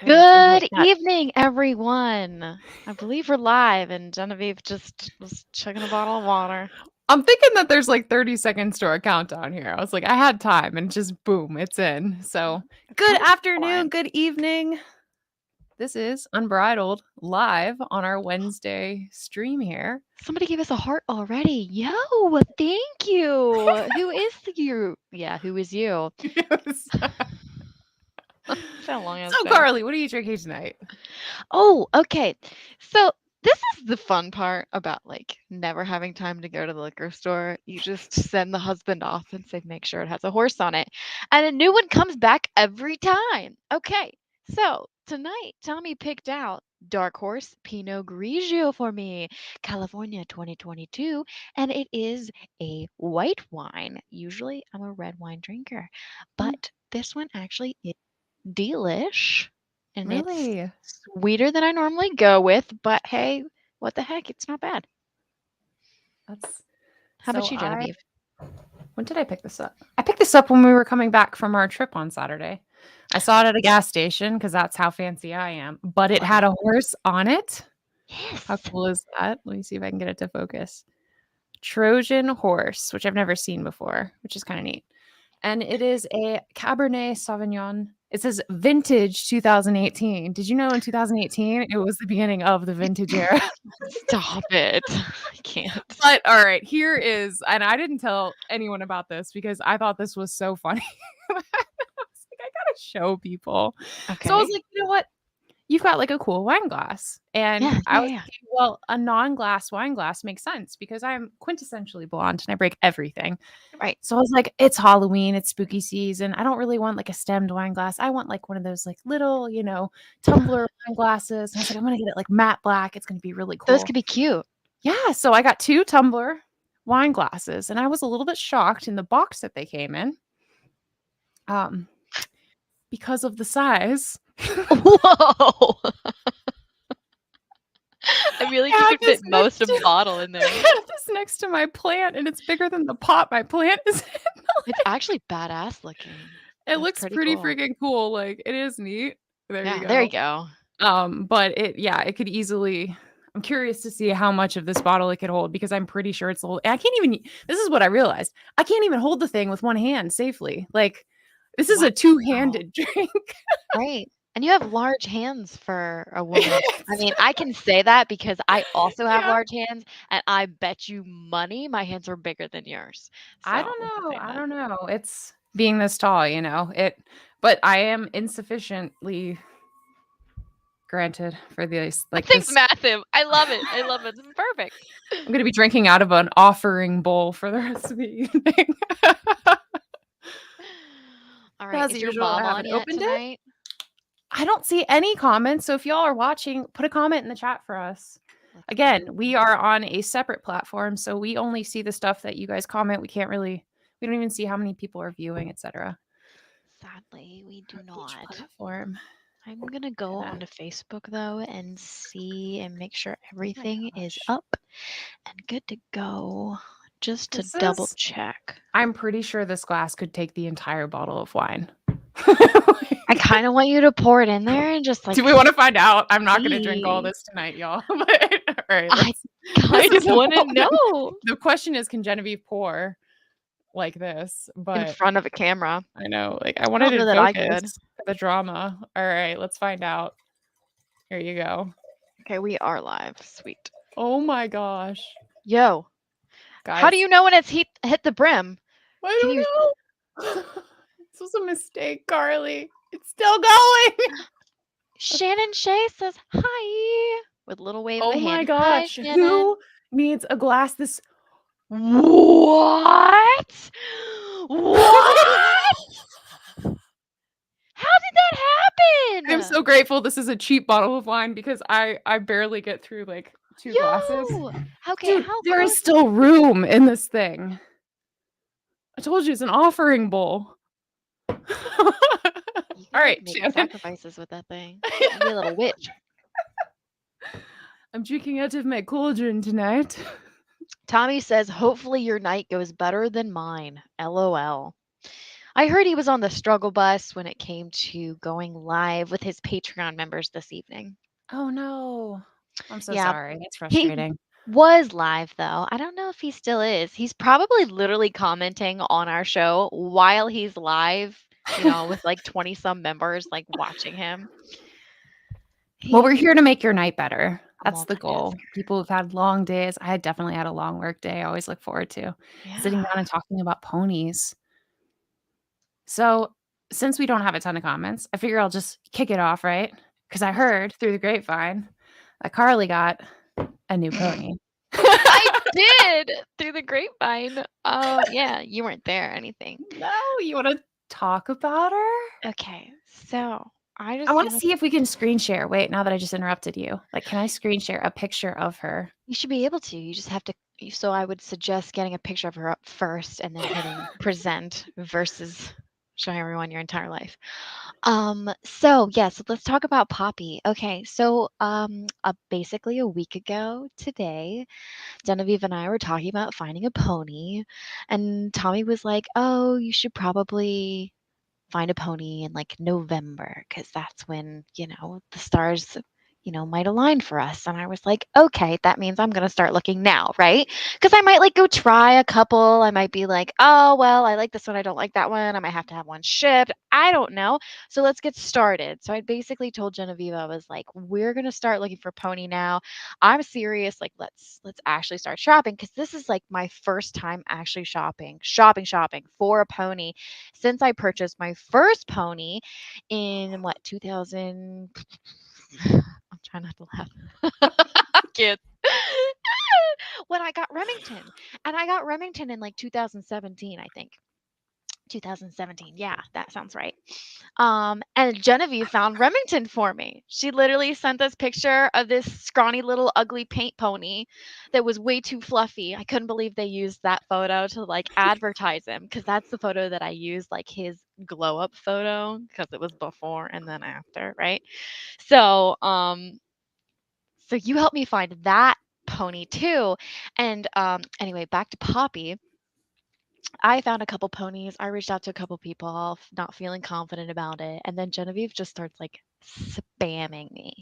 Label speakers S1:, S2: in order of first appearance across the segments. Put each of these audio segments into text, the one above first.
S1: Good evening, everyone. I believe we're live, and Genevieve just was chugging a bottle of water.
S2: I'm thinking that there's like 30 seconds to our countdown here. I was like, I had time, and just boom, it's in. So, good afternoon, good evening. This is Unbridled live on our Wednesday stream here.
S1: Somebody gave us a heart already. Yo, thank you. Who is you? Yeah, who is you?
S2: So, Carly, what are you drinking tonight?
S1: Oh, okay. So this is the fun part about like never having time to go to the liquor store. You just send the husband off and say, make sure it has a horse on it. And a new one comes back every time. Okay. So tonight, Tommy picked out Dark Horse Pinot Grigio for me, California 2022. And it is a white wine. Usually I'm a red wine drinker, but this one actually is delish. And
S2: Really?
S1: it's sweeter than I normally go with, but hey, what the heck? It's not bad. How about you, Genevieve?
S2: When did I pick this up? I picked this up when we were coming back from our trip on Saturday. I saw it at a gas station because that's how fancy I am. But it had a horse on it.
S1: Yes.
S2: How cool is that? Let me see if I can get it to focus. Trojan horse, which I've never seen before, which is kind of neat. And it is a Cabernet Sauvignon. It says vintage 2018. Did you know in 2018 it was the beginning of the vintage era?
S1: Stop it. I can't.
S2: But all right, here is, and I didn't tell anyone about this because I thought this was so funny. I was like, I gotta show people.
S1: Okay.
S2: So I was like, you know what? You've got like a cool wine glass. And I was thinking, well, a non-glass wine glass makes sense because I'm quintessentially blonde and I break everything.
S1: Right.
S2: So I was like, it's Halloween, it's spooky season. I don't really want like a stemmed wine glass. I want like one of those like little, tumbler wine glasses. And I was like, I'm gonna get it like matte black. It's gonna be really cool.
S1: Those could be cute.
S2: Yeah. So I got 2 tumbler wine glasses and I was a little bit shocked in the box that they came in. Because of the size.
S1: Whoa. I feel like you could fit most of the bottle in there.
S2: I have this next to my plant, and it's bigger than the pot my plant is in.
S1: It's actually badass looking.
S2: It looks pretty freaking cool. Like, it is neat. There you go.
S1: There you go.
S2: But it could easily. I'm curious to see how much of this bottle it could hold because I'm pretty sure it's I can't even. This is what I realized. I can't even hold the thing with one hand safely. Like, this is a two-handed drink.
S1: Right. And you have large hands for a woman. I mean, I can say that because I also have large hands, and I bet you money my hands are bigger than yours. So,
S2: I don't know. It's being this tall, but I am insufficiently granted for this. Like,
S1: thing's massive. I love it. I love it. It's perfect.
S2: I'm gonna be drinking out of an offering bowl for the rest of the evening.
S1: All right. Is your mom on yet tonight?
S2: I don't see any comments. So if y'all are watching, put a comment in the chat for us. Again, we are on a separate platform, so we only see the stuff that you guys comment. We don't even see how many people are viewing, etc.
S1: Sadly, we do not.
S2: Platform.
S1: I'm gonna go onto Facebook though and see and make sure everything is up and good to go. Just to double check.
S2: I'm pretty sure this glass could take the entire bottle of wine.
S1: I kind of want you to pour it in there and just like.
S2: Do we want to find out? I'm not going to drink all this tonight, y'all. But, all right.
S1: I kind of want to know.
S2: The question is, can Genevieve pour like this? But
S1: in front of a camera.
S2: I know. Like, I wanted to focus the drama. All right, let's find out. Here you go.
S1: Okay, we are live. Sweet.
S2: Oh my gosh.
S1: Yo. Guys. How do you know when it's hit the brim?
S2: I don't know. This was a mistake, Carly. It's still going.
S1: Shannon Shea says hi with little wave of a hand.
S2: Oh my gosh. Hi, who needs a glass this?
S1: What? How did that happen?
S2: I'm so grateful this is a cheap bottle of wine because I barely get through like 2 glasses.
S1: Okay,
S2: dude, there is still room in this thing. I told you it's an offering bowl. All right,
S1: make sacrifices with that thing. Be a little witch.
S2: I'm drinking out of my cauldron tonight.
S1: Tommy says, hopefully your night goes better than mine. LOL. I heard he was on the struggle bus when it came to going live with his Patreon members this evening.
S2: Oh, no. I'm so
S1: Yeah,
S2: sorry. That's
S1: he
S2: frustrating.
S1: was live though. I don't know if he still is. He's probably literally commenting on our show while he's live, with like 20 some members like watching him.
S2: Well, we're
S1: He's
S2: here to make your night better.
S1: a
S2: That's the goal.
S1: multitasker.
S2: People who've had long days. I definitely had a long work day. I always look forward to sitting
S1: Yeah.
S2: down and talking about ponies. So, since we don't have a ton of comments, I figure I'll just kick it off, right? Because I heard through the grapevine that Carly got a new pony.
S1: I did through the grapevine. Yeah, you weren't there or anything.
S2: No, you wanna talk about her?
S1: Okay, so I
S2: I
S1: just
S2: wanna
S1: want to.
S2: see if we can screen share. Wait, now that I just interrupted you, like, can I screen share a picture of her?
S1: You should be able to. You just have to. So I would suggest getting a picture of her up first and then hitting present versus showing everyone your entire life. So yes, let's talk about Poppy. Okay, so basically a week ago today, Genevieve and I were talking about finding a pony, and Tommy was like, "Oh, you should probably find a pony in like November because that's when, the stars, might align for us." And I was like, okay, that means I'm going to start looking now, right? Because I might like go try a couple. I might be like, oh, well, I like this one. I don't like that one. I might have to have one shipped. I don't know. So let's get started. So I basically told Genevieve, I was like, we're going to start looking for pony now. I'm serious. Like, let's actually start shopping because this is like my first time actually shopping for a pony since I purchased my first pony in what 2000. I'm trying not to laugh. Kids. When I got Remington, and I got Remington in like 2017, I think. 2017. Yeah, that sounds right. And Genevieve found Remington for me. She literally sent this picture of this scrawny little ugly paint pony that was way too fluffy. I couldn't believe they used that photo to like advertise him because that's the photo that I used, like his glow up photo, because it was before and then after, right? So, so you helped me find that pony too. And anyway, back to Poppy. I found a couple ponies. I reached out to a couple people, not feeling confident about it. And then Genevieve just starts like spamming me.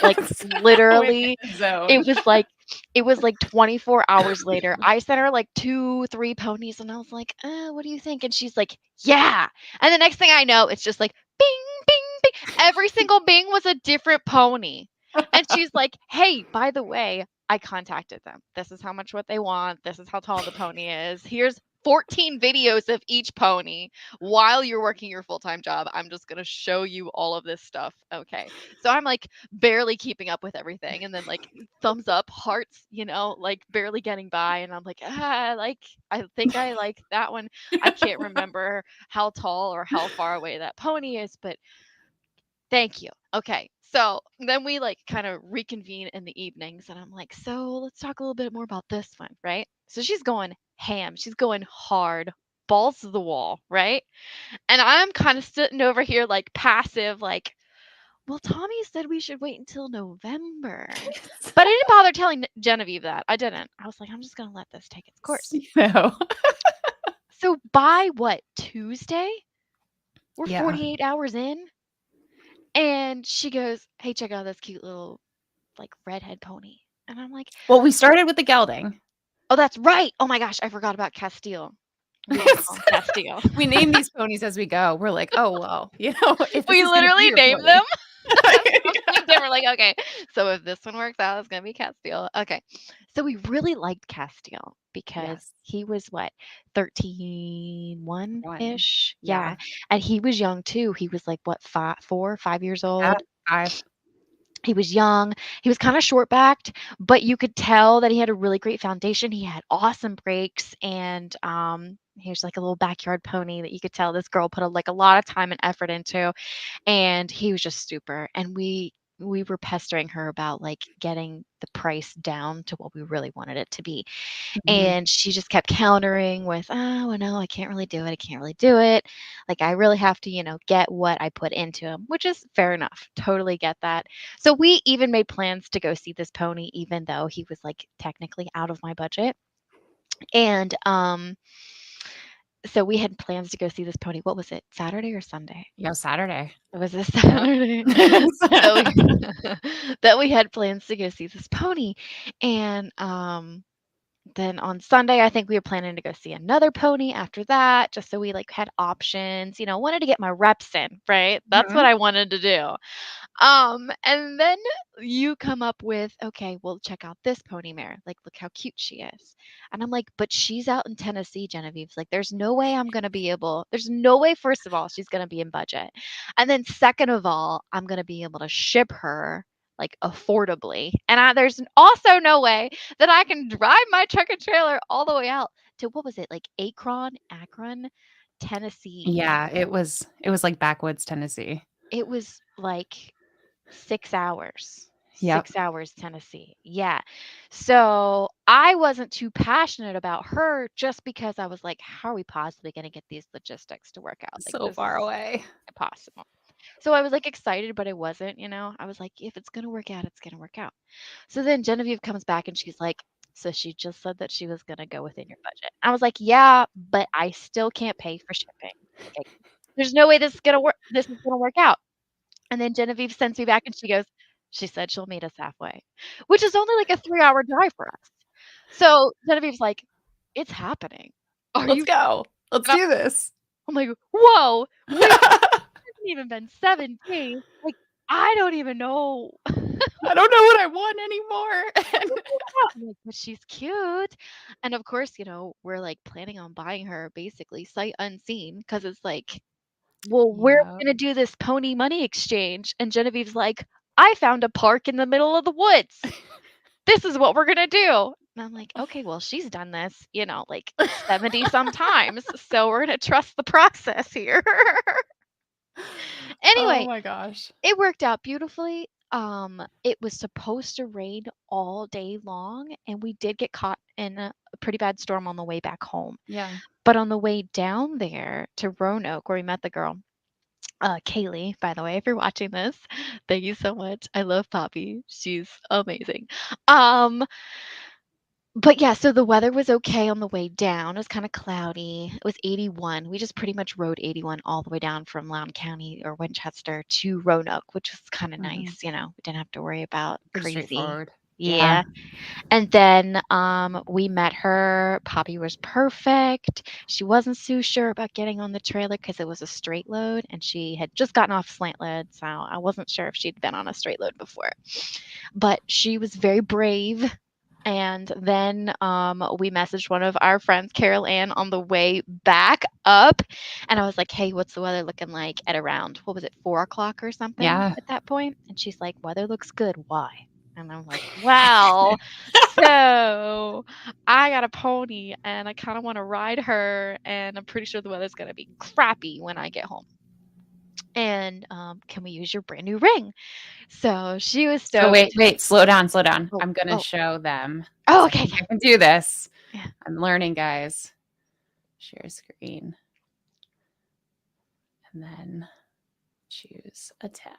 S1: Like
S2: So in
S1: literally,
S2: the zone.
S1: it was like it was like 24 hours later. I sent her like 2, 3 ponies and I was like, what do you think? And she's like, yeah. And the next thing I know, it's just like bing, bing, bing. Every single bing was a different pony. And she's like, hey, by the way, I contacted them. This is how much what they want. This is how tall the pony is. Here's 14 videos of each pony while you're working your full-time job. I'm just going to show you all of this stuff. Okay. So I'm like barely keeping up with everything and then like thumbs up, hearts, like barely getting by and I'm like, like I think I like that one. I can't remember how tall or how far away that pony is, but thank you. Okay. So then we like kind of reconvene in the evenings, and I'm like, so let's talk a little bit more about this one, right? So she's going ham. She's going hard, balls to the wall, right? And I'm kind of sitting over here like passive, like, well, Tommy said we should wait until November. But I didn't bother telling Genevieve that. I didn't. I was like, I'm just going to let this take its course.
S2: No.
S1: So by what, Tuesday? We're
S2: Yeah.
S1: 48 hours in. And she goes, "Hey, check out this cute little like redhead pony." And I'm like,
S2: Well, we started with the gelding.
S1: "Oh, that's right. Oh my gosh, I forgot about Castile. We didn't call him Castile."
S2: We name these ponies as we go. We're like, "Oh, well, if this
S1: We
S2: is gonna be
S1: literally
S2: your
S1: named
S2: pony."
S1: them. Something different. Like, okay, so if this one works out, it's gonna be Castile. Okay, so we really liked Castile because
S2: Yes.
S1: he was what 13, 1
S2: 1.
S1: ish, yeah,
S2: Yeah.
S1: and he was young too. He was like what 5 years
S2: Yeah,
S1: old.
S2: 5.
S1: He was young. He was kind of short backed, but you could tell that he had a really great foundation. He had awesome brakes, and he was like a little backyard pony that you could tell this girl put like a lot of time and effort into, and he was just super. And we were pestering her about like getting the price down to what we really wanted it to be.
S2: Mhm.
S1: And she just kept countering with, "Oh, well, no, I can't really do it. I can't really do it. Like, I really have to, get what I put into him," which is fair enough. Totally get that. So we even made plans to go see this pony, even though he was like technically out of my budget. And So we had plans to go see this pony. What was it? Saturday or Sunday?
S2: Yo, Saturday.
S1: It was a
S2: Yep.
S1: Saturday that we that we had plans to go see this pony, and then on Sunday, I think we were planning to go see another pony after that, just so we like had options. Wanted to get my reps in, right? That's what
S2: Mhm.
S1: I wanted to do. And then you come up with, okay, well, check out this pony mare. Like, look how cute she is. And I'm like, but she's out in Tennessee, Genevieve's like, there's no way I'm gonna be able, there's no way, first of all, she's gonna be in budget. And then second of all, I'm gonna be able to ship her like affordably. And there's also no way that I can drive my truck and trailer all the way out to what was it, like Akron, Tennessee.
S2: Yeah, it was like backwoods Tennessee.
S1: It was like 6 hours.
S2: Yep.
S1: 6 hours, Tennessee. Yeah. So, I wasn't too passionate about her just because I was like, "How are we possibly gonna get these logistics to work out? Like,
S2: So
S1: this
S2: far
S1: is
S2: away.
S1: impossible." So, I was, like, excited, but I wasn't. I was like, "If it's gonna work out, it's gonna work out." So then Genevieve comes back and she's like, "So she just said that she was gonna go within your budget." I was like, "Yeah, but I still can't pay for shipping. Like, there's no way this is gonna work out." And then Genevieve sends me back and she goes, "She said she'll meet us halfway," which is only like a 3-hour drive for us. So Genevieve's like, "It's happening. Are
S2: Let's
S1: you?"
S2: go. Let's
S1: And
S2: do this.
S1: I'm like, "Whoa, wait, it hasn't even been 7 days. Like, I don't even know."
S2: I don't know what I want anymore.
S1: I'm like, "But she's cute." And of course, we're like planning on buying her basically sight unseen because it's like, well, where are
S2: Yeah.
S1: we gonna do this pony money exchange? And Genevieve's like, I found a park in the middle of the woods. This is what we're gonna do. And I'm like, okay, well, she's done this, like 70 sometimes. So we're gonna trust the process here.
S2: Oh
S1: Anyway,
S2: my gosh.
S1: it worked out beautifully. It was supposed to rain all day long, and we did get caught in a pretty bad storm on the way back home.
S2: Yeah.
S1: But on the way down there to Roanoke, where we met the girl, Kaylee, by the way, if you're watching this, thank you so much. I love Poppy. She's amazing. Um, but yeah, so the weather was okay on the way down. It was kind of cloudy. It was 81. We just pretty much rode 81 all the way down from Loudoun County or Winchester to Roanoke, which was kind of
S2: Mhm.
S1: nice. We didn't have to worry about
S2: Pretty
S1: crazy.
S2: straightforward. Yeah.
S1: Yeah. And then we met her. Poppy was perfect. She wasn't so sure about getting on the trailer because it was a straight load and she had just gotten off slant load. So I wasn't sure if she'd been on a straight load before. But she was very brave. And then we messaged one of our friends, Carol Ann, on the way back up. And I was like, hey, what's the weather looking like at around, what was it, 4 o'clock or something
S2: Yeah.
S1: at that point? And she's like, weather looks good. Why? And I'm like, well, so I got a pony and I kind of want to ride her. And I'm pretty sure the weather's going to be crappy when I get home. And can we use your brand new ring? So she was
S2: So wait,
S1: stoked.
S2: wait, slow down, slow down.
S1: Oh,
S2: I'm gonna
S1: oh,
S2: show them
S1: oh,
S2: because I
S1: okay.
S2: think I can do this.
S1: Yeah.
S2: I'm learning, guys. Share screen and then choose a tab.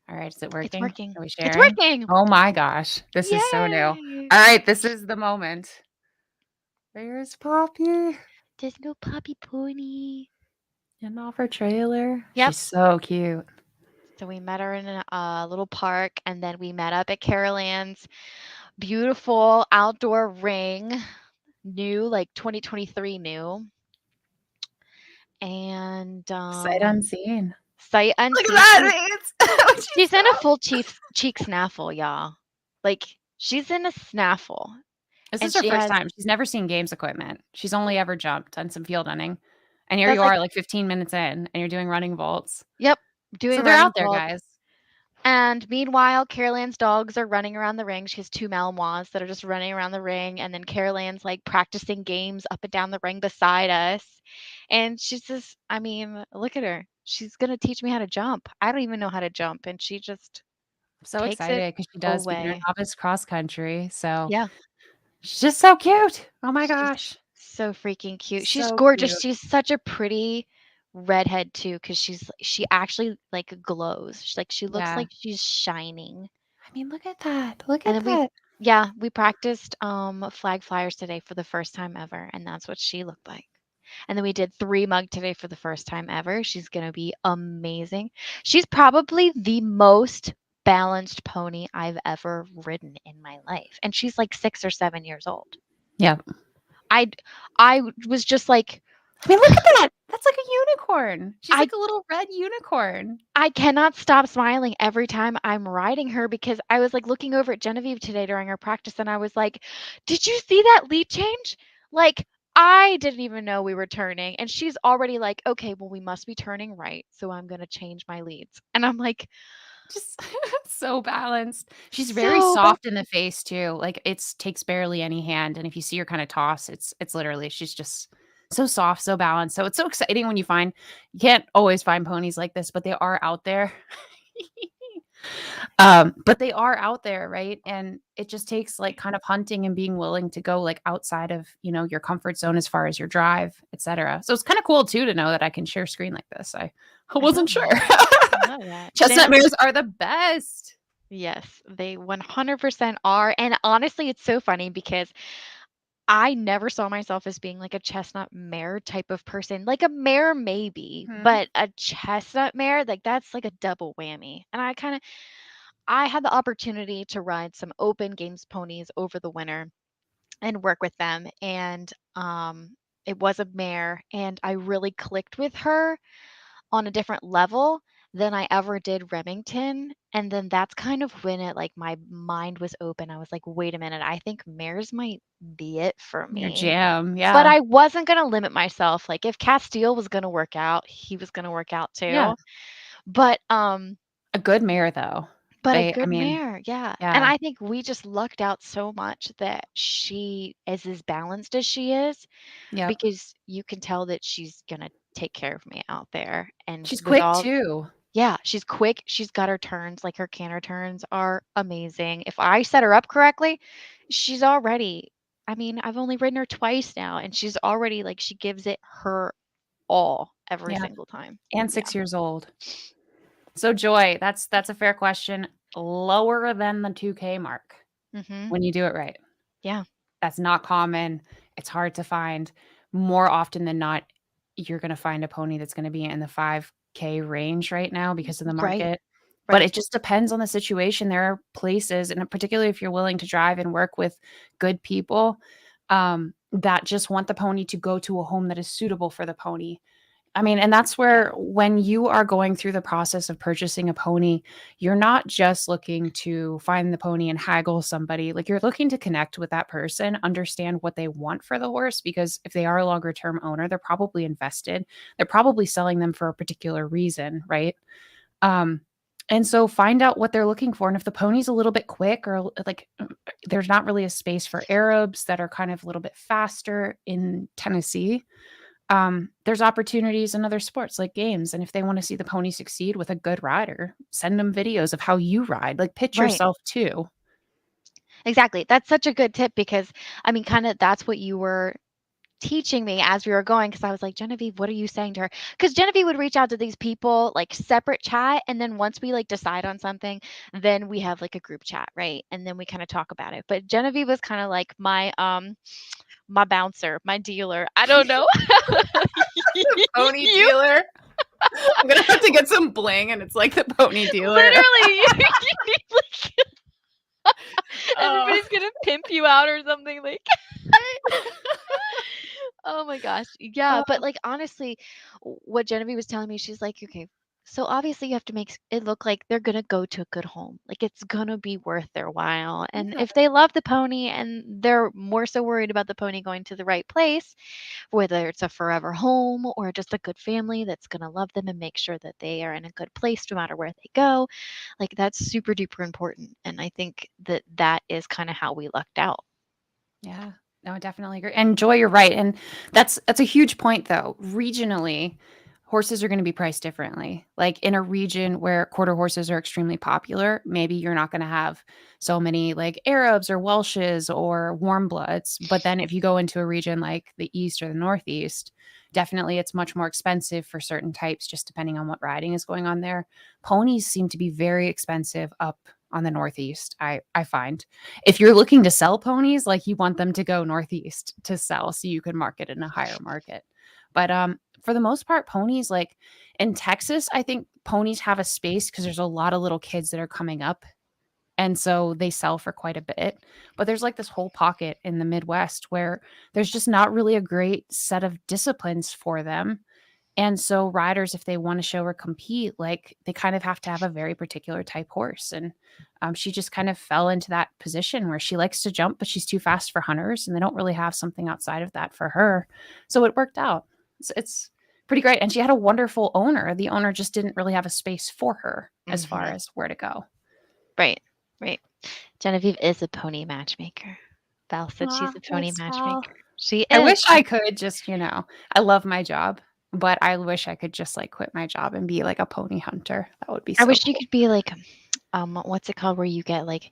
S2: All right, is it
S1: It's
S2: working?
S1: working.
S2: Are we
S1: It's
S2: sharing?
S1: working.
S2: Oh my gosh, this is so new. All
S1: Yay.
S2: right, this is the moment. There's Poppy
S1: There's no puppy pony.
S2: in off her trailer.
S1: Yep.
S2: She's so cute.
S1: So we met her in a little park, and then we met up at Carol Ann's beautiful outdoor ring, new, like 2023 new, and
S2: Sight unseen.
S1: sight
S2: Look at
S1: unseen.
S2: that, it's she's
S1: She's
S2: so
S1: in a full cheek snaffle, y'all. Like she's in a snaffle,
S2: This
S1: and
S2: is her
S1: she
S2: first
S1: has
S2: time. She's never seen games equipment. She's only ever jumped on some field hunting. And here
S1: that's
S2: you
S1: like,
S2: are, like 15 minutes in, and you're doing running vaults.
S1: yep,
S2: So
S1: doing
S2: they're
S1: running
S2: out there,
S1: vaults.
S2: guys.
S1: And meanwhile, Carol Ann's dogs are running around the ring. She has 2 Malinois that are just running around the ring, and then Carol Ann's, like, practicing games up and down the ring beside us, and she's just I mean, look at her. She's gonna teach me how to jump. I don't even know how to jump, and she just
S2: I'm so
S1: takes it
S2: excited because she does beginner
S1: away.
S2: novice cross country. So
S1: Yeah,
S2: she's just so cute. Oh my
S1: she's
S2: gosh.
S1: so freaking cute. She's
S2: So
S1: gorgeous.
S2: cute.
S1: She's such a pretty redhead too, because she actually, like, glows. She looks
S2: Yeah.
S1: like she's shining.
S2: I mean, look at that. Look
S1: And
S2: at
S1: then we
S2: that.
S1: Yeah, we practiced flag flyers today for the first time ever, and that's what she looked like. And then we did 3 mug today for the first time ever. She's gonna be amazing. She's probably the most balanced pony I've ever ridden in my life, and she's like 6 or 7 years old.
S2: Yeah.
S1: I I was just like,
S2: I mean, look at that. That's like a unicorn. She's
S1: I
S2: like a little red unicorn.
S1: I cannot stop smiling every time I'm riding her because I was like looking over at Genevieve today during our practice and I was like, "Did you see that lead change?" Like I didn't even know we were turning and she's already like, "Okay, well we must be turning right, so I'm going to change my leads." And I'm like,
S2: Just so balanced. She's very
S1: "So bad."
S2: soft in the face too. Like it's takes barely any hand, and if you see her kind of toss, it's literally she's just so soft, so balanced. So it's so exciting when you can't always find ponies like this, but they are out there. But they are out there, right? And it just takes like kind of hunting and being willing to go like outside of, your comfort zone as far as your drive, etc. So it's kind of cool too to know that I can share screen like this. I
S1: I love
S2: wasn't sure.
S1: that. I love that.
S2: Chestnut mares are the best.
S1: Yes, they 100% are. And honestly, it's so funny because I never saw myself as being like a chestnut mare type of person. Like a mare, maybe,
S2: Mhm.
S1: but a chestnut mare, like that's like a double whammy. And I had the opportunity to ride some open games ponies over the winter and work with them. And it was a mare, and I really clicked with her on a different level than I ever did Remington. And then that's kind of when it like my mind was open. I was like, wait a minute, I think mares might be it for
S2: Your
S1: me.
S2: jam,
S1: But
S2: yeah.
S1: I wasn't gonna limit myself. Like if Castile was gonna work out, he was gonna work out
S2: Yeah.
S1: too. But
S2: A good mare though.
S1: a
S2: I
S1: good
S2: mean,
S1: mare, yeah. And
S2: yeah.
S1: I think we just lucked out so much that she is as balanced as she is
S2: Yep.
S1: because you can tell that she's gonna take care of me out there. And
S2: She's
S1: with
S2: quick
S1: all
S2: too.
S1: yeah, she's quick. She's got her turns, like her canter turns are amazing. If I set her up correctly, she's already I mean, I've only ridden her twice now and she's already like she gives it her all every
S2: Yeah.
S1: single time.
S2: And
S1: Yeah.
S2: 6 years old. So Joy, that's a fair question. Lower than the 2K mark
S1: Mhm.
S2: when you do it right.
S1: Yeah.
S2: That's not common. It's hard to find. More often than not, you're gonna find a pony that's gonna be in the 5K range right now because of the
S1: Right.
S2: market. But
S1: Right.
S2: it just depends on the situation. There are places, and particularly if you're willing to drive and work with good people, that just want the pony to go to a home that is suitable for the pony. I mean, and that's
S1: Yeah.
S2: where when you are going through the process of purchasing a pony, you're not just looking to find the pony and haggle somebody. Like you're looking to connect with that person, understand what they want for the horse, because if they are a longer term owner, they're probably invested. They're probably selling them for a particular reason, right? Um, and so find out what they're looking for. And if the pony's a little bit quick or like there's not really a space for Arabs that are kind of a little bit faster in Tennessee, there's opportunities in other sports like games. And if they want to see the pony succeed with a good rider, send them videos of how you ride. Like pitch
S1: Right.
S2: yourself too.
S1: Exactly. That's such a good tip because I mean kind of that's what you were teaching me as we were going because I was like, Genevieve, what are you saying to her? Because Genevieve would reach out to these people like separate chat. And then once we like decide on something, then we have like a group chat, right? And then we kind of talk about it. But Genevieve was kind of like my bouncer, my dealer. I don't know.
S2: Pony
S1: You
S2: dealer. I'm gonna have to get some bling, and it's like the pony dealer.
S1: literally you need like
S2: Oh,
S1: everybody's gonna pimp you out or something like
S2: right.
S1: oh my gosh. Yeah, but
S2: Oh,
S1: like honestly, what Genevieve was telling me, she's like, okay, so obviously you have to make it look like they're gonna go to a good home. Like it's gonna be worth their while. And
S2: yeah.
S1: if they love the pony and they're more so worried about the pony going to the right place, whether it's a forever home or just a good family that's gonna love them and make sure that they are in a good place no matter where they go, like that's super duper important. And I think that that is kind of how we lucked out.
S2: Yeah. No, I definitely agree. And Joy, you're right. And that's a huge point though. Regionally, horses are going to be priced differently. Like in a region where quarter horses are extremely popular, maybe you're not going to have so many like Arabs or Welshes or warm bloods. But then if you go into a region like the East or the Northeast, definitely it's much more expensive for certain types, just depending on what riding is going on there. Ponies seem to be very expensive up on the Northeast. I find if you're looking to sell ponies, like you want them to go Northeast to sell so you can market in a higher market. But for the most part, ponies like in Texas, I think ponies have a space because there's a lot of little kids that are coming up. And so they sell for quite a bit. But there's like this whole pocket in the Midwest where there's just not really a great set of disciplines for them. And so riders, if they want to show or compete, like they kind of have to have a very particular type horse. And she just kind of fell into that position where she likes to jump, but she's too fast for hunters, and they don't really have something outside of that for her. So it worked out. It's pretty great. And she had a wonderful owner. The owner just didn't really have a space for her as far
S1: Mhm.
S2: as where to go.
S1: Right. Right. Genevieve is a pony matchmaker. Val said she's
S2: Ah,
S1: a pony
S2: thanks, Val.
S1: matchmaker. She
S2: I
S1: is.
S2: wish I could just, I love my job, but I wish I could just like quit my job and be like a pony hunter. That would be
S1: I
S2: so
S1: wish you
S2: cool.
S1: could be like, what's it called where you get like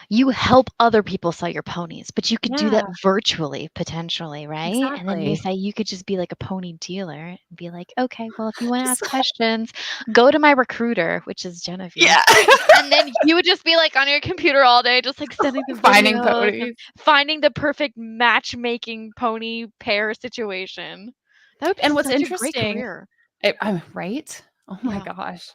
S1: you help other people sell your ponies, but you could do that
S2: Yeah,
S1: virtually potentially, right? And then you
S2: exactly.
S1: say you could just be like a pony dealer and be like, okay, well, if you want to
S2: Just
S1: ask questions, go to my recruiter, which is Genevieve.
S2: yeah.
S1: And then you would just be like on your computer all day, just like sending the
S2: Finding
S1: videos and
S2: ponies.
S1: finding the perfect matchmaking pony pair situation. That would be
S2: And what's
S1: such a great
S2: interesting,
S1: career.
S2: I'm right. Oh my
S1: Yeah.
S2: gosh.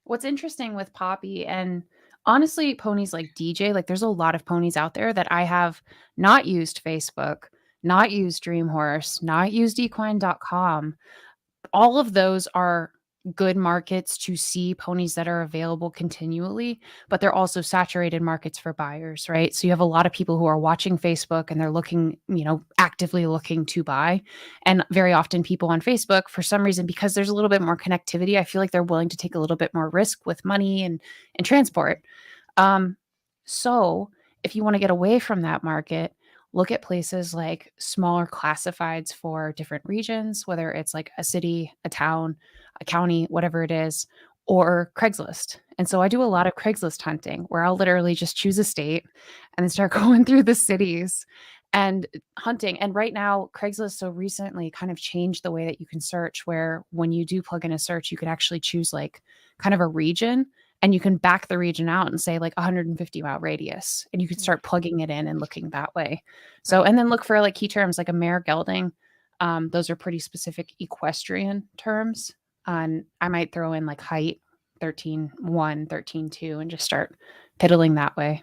S2: What's interesting with Poppy and honestly, ponies like DJ, like there's a lot of ponies out there that I have not used Facebook, not used Dream Horse, not used equine.com. All of those are good markets to see ponies that are available continually, but they're also saturated markets for buyers, right? So you have a lot of people who are watching Facebook and they're looking, actively looking to buy. And very often people on Facebook, for some reason, because there's a little bit more connectivity, I feel like they're willing to take a little bit more risk with money and transport. Um, so if you want to get away from that market, look at places like smaller classifieds for different regions, whether it's like a city, a town, a county, whatever it is, or Craigslist. And so I do a lot of Craigslist hunting where I'll literally just choose a state and then start going through the cities and hunting. And right now, Craigslist so recently kind of changed the way that you can search, where when you do plug in a search, you can actually choose like kind of a region and you can back the region out and say like 150-mile radius and you can
S1: Mm,
S2: start plugging it in and looking that way. So,
S1: right.
S2: and then look for like key terms like a mare gelding. Those are pretty specific equestrian terms. And I might throw in like height 13.1, 13.2, and just start piddling that way.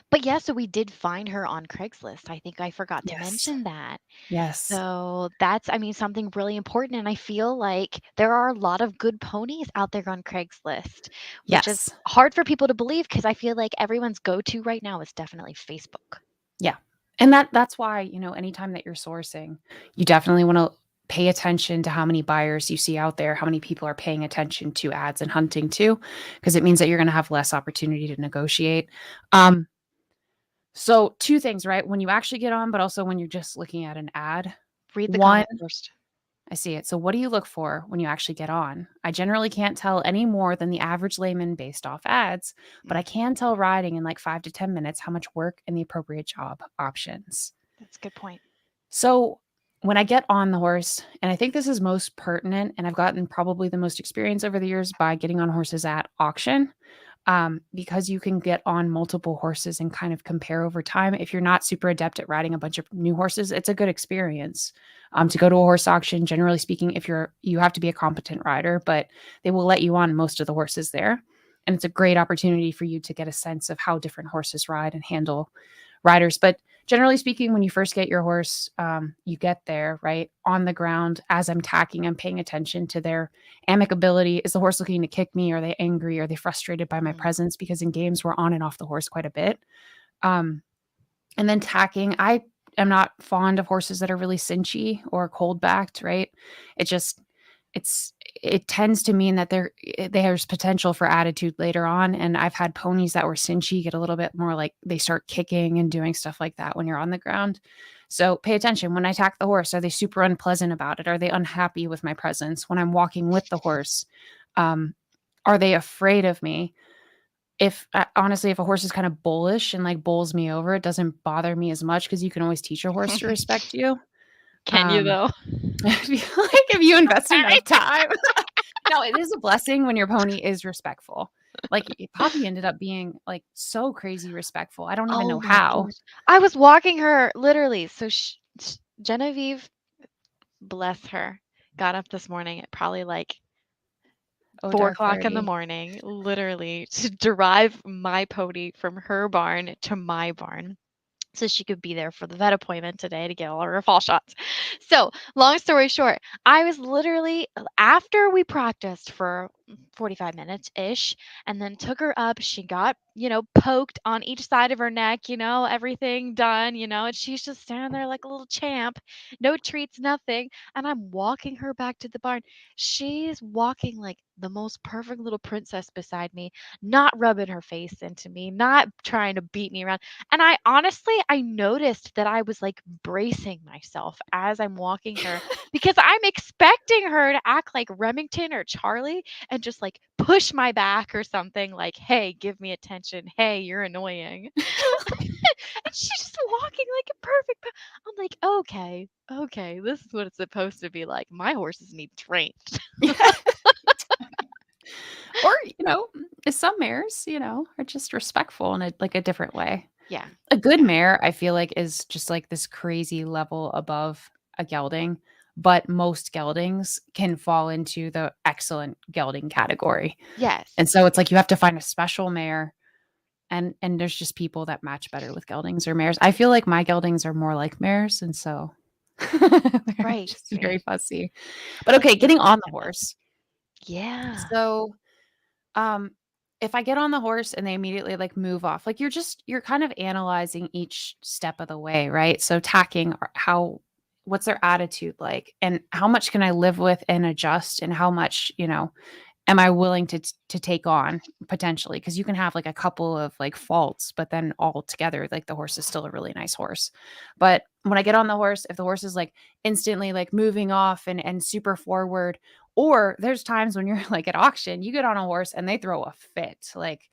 S1: But yeah, so we did find her on Craigslist. I think I forgot to
S2: Yes.
S1: mention that.
S2: Yes.
S1: So that's, I mean, something really important. And I feel like there are a lot of good ponies out there on Craigslist, which is
S2: Yes.
S1: hard for people to believe because I feel like everyone's go to right now is definitely Facebook.
S2: Yeah. And that's why, anytime that you're sourcing, you definitely want to pay attention to how many buyers you see out there, how many people are paying attention to ads and hunting too, because it means that you're going to have less opportunity to negotiate. Um, so two things, right? When you actually get on, but also when you're just looking at an ad.
S1: Read the
S2: One,
S1: comment first.
S2: I see it. So what do you look for when you actually get on? I generally can't tell any more than the average layman based off ads, but I
S1: Mm,
S2: can tell riding in like 5 to 10 minutes how much work and the appropriate job options.
S1: that's a good point.
S2: So when I get on the horse, and I think this is most pertinent, and I've gotten probably the most experience over the years by getting on horses at auction, because you can get on multiple horses and kind of compare over time. If you're not super adept at riding a bunch of new horses, it's a good experience to go to a horse auction. Generally speaking, if you have to be a competent rider, but they will let you on most of the horses there. And it's a great opportunity for you to get a sense of how different horses ride and handle riders. But generally speaking, when you first get your horse, you get there, right, on the ground. As I'm tacking, I'm paying attention to their amicability. Is the horse looking to kick me? Are they angry? Are they frustrated by my
S1: Mm,
S2: presence? Because in games, we're on and off the horse quite a bit. Um, and then tacking, I am not fond of horses that are really cinchy or cold backed, right? It just it's it tends to mean that there's potential for attitude later on. And I've had ponies that were cinchy get a little bit more like they start kicking and doing stuff like that when you're on the ground. So pay attention when I tack the horse. Are they super unpleasant about it? Are they unhappy with my presence when I'm walking with the horse? Um, are they afraid of me? If honestly, if a horse is kind of bullish and like bowls me over, it doesn't bother me as much because you can always teach a horse to respect you.
S1: can you
S2: Um,
S1: though?
S2: I feel like if you invest enough time, no, it is a blessing when your pony is respectful. Like, Poppy ended up being, like, so crazy respectful. I don't even
S1: Oh
S2: know
S1: my
S2: how.
S1: gosh. I was walking her literally. So Genevieve, bless her, got up this morning at probably like
S2: Oh,
S1: 4
S2: dark
S1: o'clock in the
S2: 30.
S1: morning, literally, to drive my pony from her barn to my barn so she could be there for the vet appointment today to get all of her fall shots. So, long story short, I was literally after we practiced for 45 minutes ish and then took her up, she got, poked on each side of her neck, everything done, and she's just standing there like a little champ, no treats, nothing. And I'm walking her back to the barn. She's walking like the most perfect little princess beside me, not rubbing her face into me, not trying to beat me around. And I honestly, I noticed that I was like bracing myself as I'm walking her because I'm expecting her to act like Remington or Charlie and just like push my back or something like, hey, give me attention. Hey, you're annoying. And she's just walking like a perfect. I'm like, okay, okay, this is what it's supposed to be like. My horses need trained.
S2: Or, some mares, are just respectful in a different way.
S1: Yeah,
S2: A good
S1: yeah,
S2: mare, I feel like, is just, like, this crazy level above a gelding, but most geldings can fall into the excellent gelding category.
S1: yes,
S2: And so it's
S1: yes,
S2: like you have to find a special mare, and there's just people that match better with geldings or mares. I feel like my geldings are more like mares, and so they're
S1: right,
S2: just very
S1: right.
S2: fussy. But,
S1: Let's
S2: okay,
S1: see if
S2: getting
S1: I can
S2: on the
S1: get this.
S2: horse.
S1: Yeah.
S2: So, um, if I get on the horse and they immediately, like, move off, like, you're kind of analyzing each step of the way, right? So tacking, how what's their attitude like? And how much can I live with and adjust, and how much, am I willing to take on potentially? Because you can have, like, a couple of, like, faults, but then all together, like, the horse is still a really nice horse. But when I get on the horse, if the horse is, like, instantly, like, moving off and super forward, or there's times when you're, like, at auction, you get on a horse and they throw a fit, like,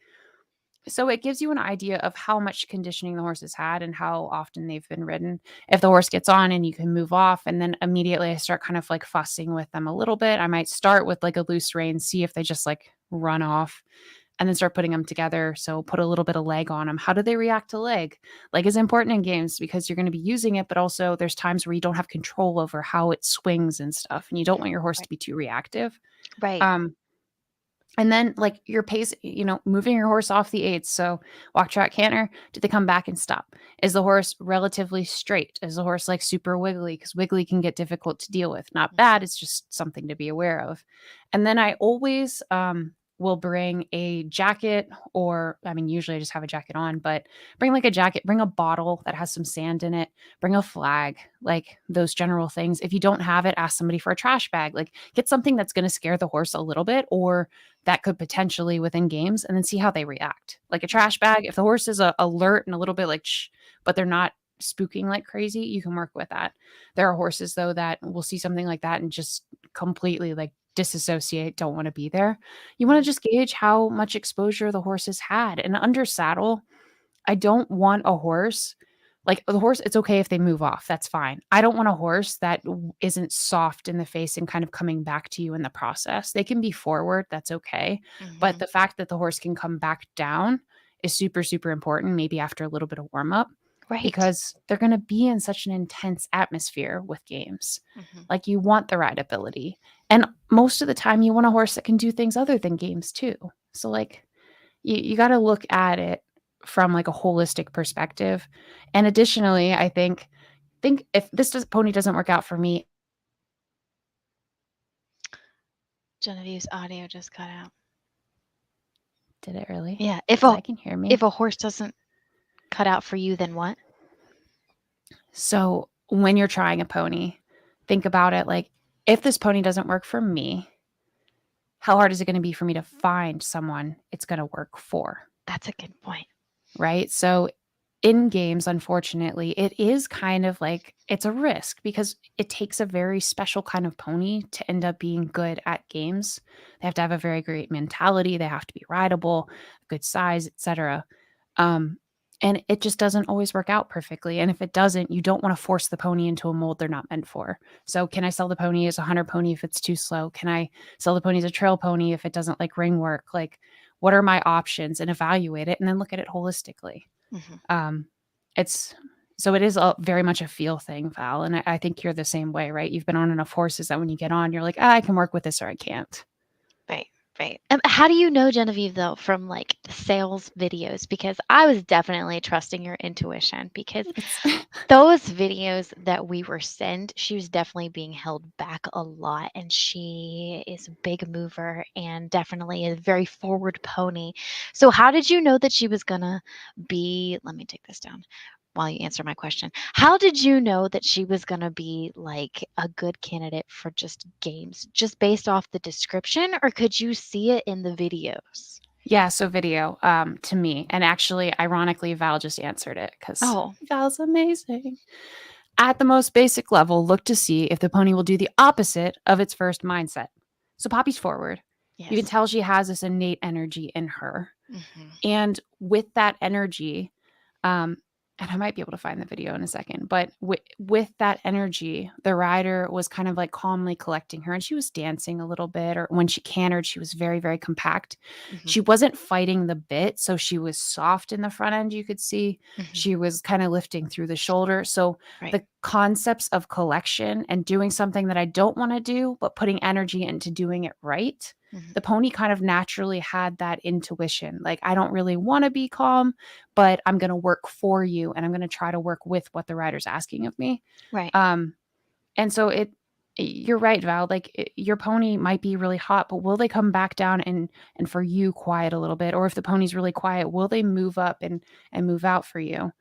S2: so it gives you an idea of how much conditioning the horse has had and how often they've been ridden. If the horse gets on and you can move off, and then immediately I start kind of like fussing with them a little bit. I might start with like a loose rein, see if they just like run off, and then start putting them together. So put a little bit of leg on them. How do they react to leg? Leg is important in games because you're going to be using it, but also there's times where you don't have control over how it swings and stuff, and you don't want your horse
S1: Right.
S2: to be too reactive.
S1: Right.
S2: Um, and then, like, your pace, moving your horse off the aids. So, walk, trot, canter, do they come back and stop? Is the horse relatively straight? Is the horse like super wiggly? Because wiggly can get difficult to deal with. Not bad,
S1: Mhm.
S2: it's just something to be aware of. And then I always will bring a jacket, or I mean, usually I just have a jacket on, but bring like a jacket, bring a bottle that has some sand in it, bring a flag, like those general things. If you don't have it, ask somebody for a trash bag. Like, get something that's going to scare the horse a little bit, or that could potentially within games, and then see how they react. Like a trash bag, if the horse is alert and a little bit like shh, but they're not spooking like crazy, you can work with that. There are horses though that will see something like that and just completely like disassociate, don't want to be there. You want to
S1: Mhm.
S2: just gauge how much exposure the horse has had. And under saddle, I don't want a horse like, the horse, it's okay if they move off, that's fine. I don't want a horse that isn't soft in the face and kind of coming back to you in the process. They can be forward, that's okay, but
S1: Mhm.
S2: the fact that the horse can come back down is super, super important, maybe after a little bit of warm up,
S1: Right.
S2: because they're gonna be in such an intense atmosphere with games.
S1: Mhm.
S2: Like, you want the rideability, and most of the time, you want a horse that can do things other than games too. So, like, you gotta look at it from, like, a holistic perspective, and additionally, I think if pony doesn't work out for me.
S1: Genevieve's audio just cut out.
S2: Did it really?
S1: Yeah.
S2: Because I can hear
S1: If
S2: me.
S1: a horse doesn't cut out for you, then what?
S2: So, when you're trying a pony, think about it like, if this pony doesn't work for me, how hard is it gonna be for me to find someone it's gonna work for?
S1: That's a good point.
S2: Right? So in games, unfortunately, it is kind of like it's a risk because it takes a very special kind of pony to end up being good at games. They have to have a very great mentality, they have to be rideable, good size, etc. Um, and it just doesn't always work out perfectly. And if it doesn't, you don't want to force the pony into a mold they're not meant for. So, can I sell the pony as a hunter pony if it's too slow? Can I sell the pony as a trail pony if it doesn't like ring work? Like, what are my options, and evaluate it and then look at it holistically.
S1: Mhm.
S2: Um, it's so it is very much a feel thing, Val. And I think you're the same way, right? You've been on enough horses that when you get on, you're like, I can work with this or I can't.
S1: Right, right. How do you know, Genevieve, though, from like the sales videos? Because I was definitely trusting your intuition because
S2: It's
S1: those videos that we were sent, she was definitely being held back a lot, and she is a big mover and definitely a very forward pony. So, how did you know that she was gonna be? Let me take this down while you answer my question. How did you know that she was gonna be like a good candidate for just games, just based off the description, or could you see it in the videos?
S2: yeah, so video to me. And actually, ironically, Val just answered it because
S1: Oh,
S2: Val's amazing. At the most basic level, look to see if the pony will do the opposite of its first mindset. So Poppy's forward. You can
S1: yes.
S2: tell she has this innate energy in her.
S1: Hmm.
S2: And with that energy, um, and I might be able to find the video in a second, but with that energy, the rider was kind of like calmly collecting her, and she was dancing a little bit, or when she cantered, she was very, very compact.
S1: Hmm.
S2: She wasn't fighting the bit, so she was soft in the front end, you could see.
S1: Hmm.
S2: She was kind of lifting through the shoulder. So
S1: Right.
S2: the concepts of collection and doing something that I don't want to do, but putting energy into doing it right,
S1: Hmm.
S2: the pony kind of naturally had that intuition. Like, I don't really want to be calm, but I'm going to work for you and I'm going to try to work with what the rider's asking of me.
S1: Right.
S2: Um, and so you're right, Val. Like your pony might be really hot, but will they come back down and for you quiet a little bit? Or if the pony's really quiet, will they move up and move out for you?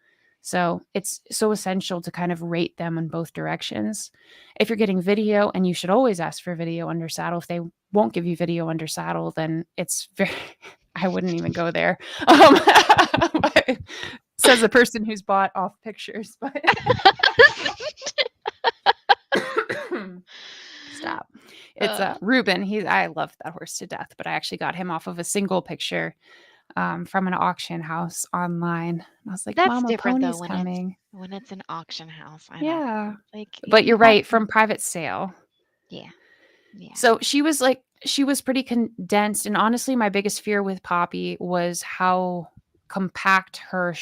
S2: So it's so essential to kind of rate them in both directions. If you're getting video, and you should always ask for video under saddle. If they won't give you video under saddle, then it's very I wouldn't even go there. But says the person who's bought off pictures, but stop. It's
S1: Uh,
S2: Ruben. I love that horse to death, but I actually got him off of a single picture from an auction house online. And I was like,
S1: that's
S2: Mom, a
S1: different though
S2: pony's coming.
S1: when it's an auction house. I don't
S2: Yeah.
S1: know. Like
S2: But
S1: you
S2: you're
S1: have
S2: right,
S1: to,
S2: from private sale.
S1: yeah, yeah.
S2: So she was pretty condensed. And honestly, my biggest fear with Poppy was how compact her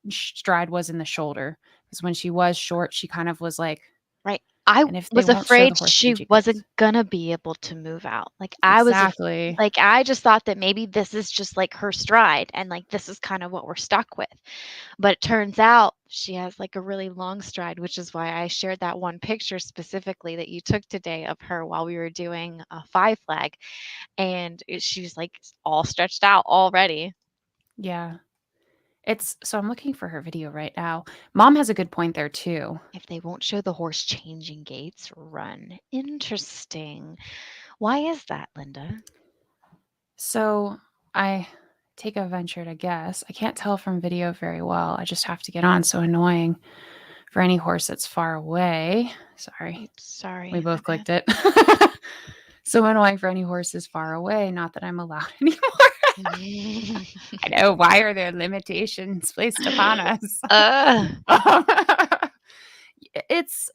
S2: stride was in the shoulder. Because when she was short, she kind of was like,
S1: Right. I
S2: and if they
S1: was
S2: won't show the
S1: afraid
S2: horse
S1: she
S2: changing gaits.
S1: wasn't gonna be able to move out. Like
S2: Exactly.
S1: like I just thought that maybe this is just like her stride and like this is kind of what we're stuck with. But it turns out she has like a really long stride, which is why I shared that one picture specifically that you took today of her while we were doing a five flag. And she's like all stretched out already.
S2: Yeah. It's so I'm looking for her video right now. Mom has a good point there too.
S1: If they won't show the horse changing gaits, run. Interesting. Why is that, Linda?
S2: So I take a venture to guess. I can't tell from video very well. I just have to get on. So annoying for any horse that's far away. Sorry.
S1: Oops, sorry,
S2: We
S1: my
S2: both
S1: bad.
S2: clicked it. So annoying for any horses far away. Not that I'm allowed anymore. I know. Why are there limitations placed upon us?
S1: Ugh.
S2: Um, it's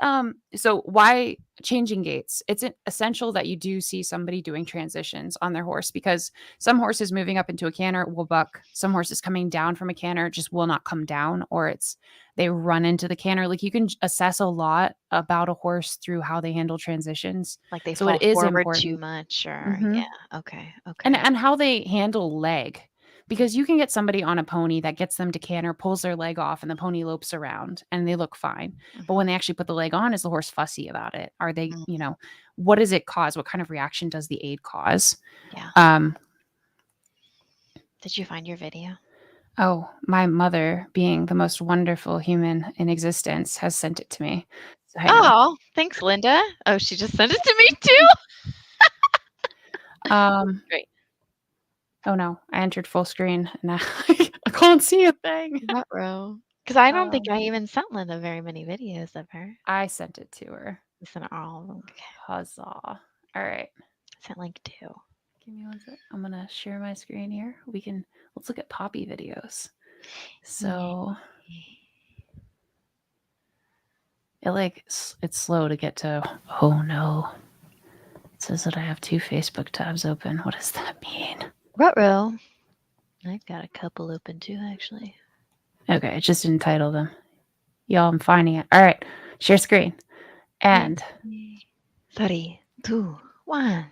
S2: so why changing gaits, it's essential that you do see somebody doing transitions on their horse, because some horses moving up into a canter will buck, some horses coming down from a canter just will not come down, or it's they run into the canter. Like, you can assess a lot about a horse through how they handle transitions,
S1: Like they
S2: so
S1: fall
S2: it is
S1: forward too
S2: important.
S1: much or
S2: Hmm.
S1: yeah, okay,
S2: and
S1: okay.
S2: and how they handle leg,
S1: Mm,
S2: because you can get somebody on a pony that gets them to canter, pulls their leg off, and the pony lopes around and they look fine. But
S1: mhm,
S2: when they actually put the leg on, is the horse fussy about it? Are they,
S1: mm,
S2: what does it cause? What kind of reaction does the aid cause?
S1: yeah.
S2: um
S1: Did you find your video?
S2: oh, my mother, being the most wonderful human in existence, has sent it to me. So hang on.
S1: Oh, thanks, Linda. Oh, she just sent it to me too?
S2: um
S1: Great.
S2: oh no, I entered full screen and I can't see a thing.
S1: Ruh-roh. Because I don't think
S2: um
S1: I even sent Linda very many videos of her.
S2: I sent it to her.
S1: I sent all of them. Okay.
S2: Huzzah. All right.
S1: I sent like two.
S2: Give me one sec. I'm gonna share my screen here. Let's look at Poppy videos.
S1: Yeah.
S2: So it's slow to get to. Oh no, it says that I have two Facebook tabs open. What does that mean?
S1: Ruh-roh. I've got a couple open too, actually.
S2: Okay, I just didn't title them. Y'all, I'm finding it. All right, share screen. And
S1: Ready? 3, 2, 1.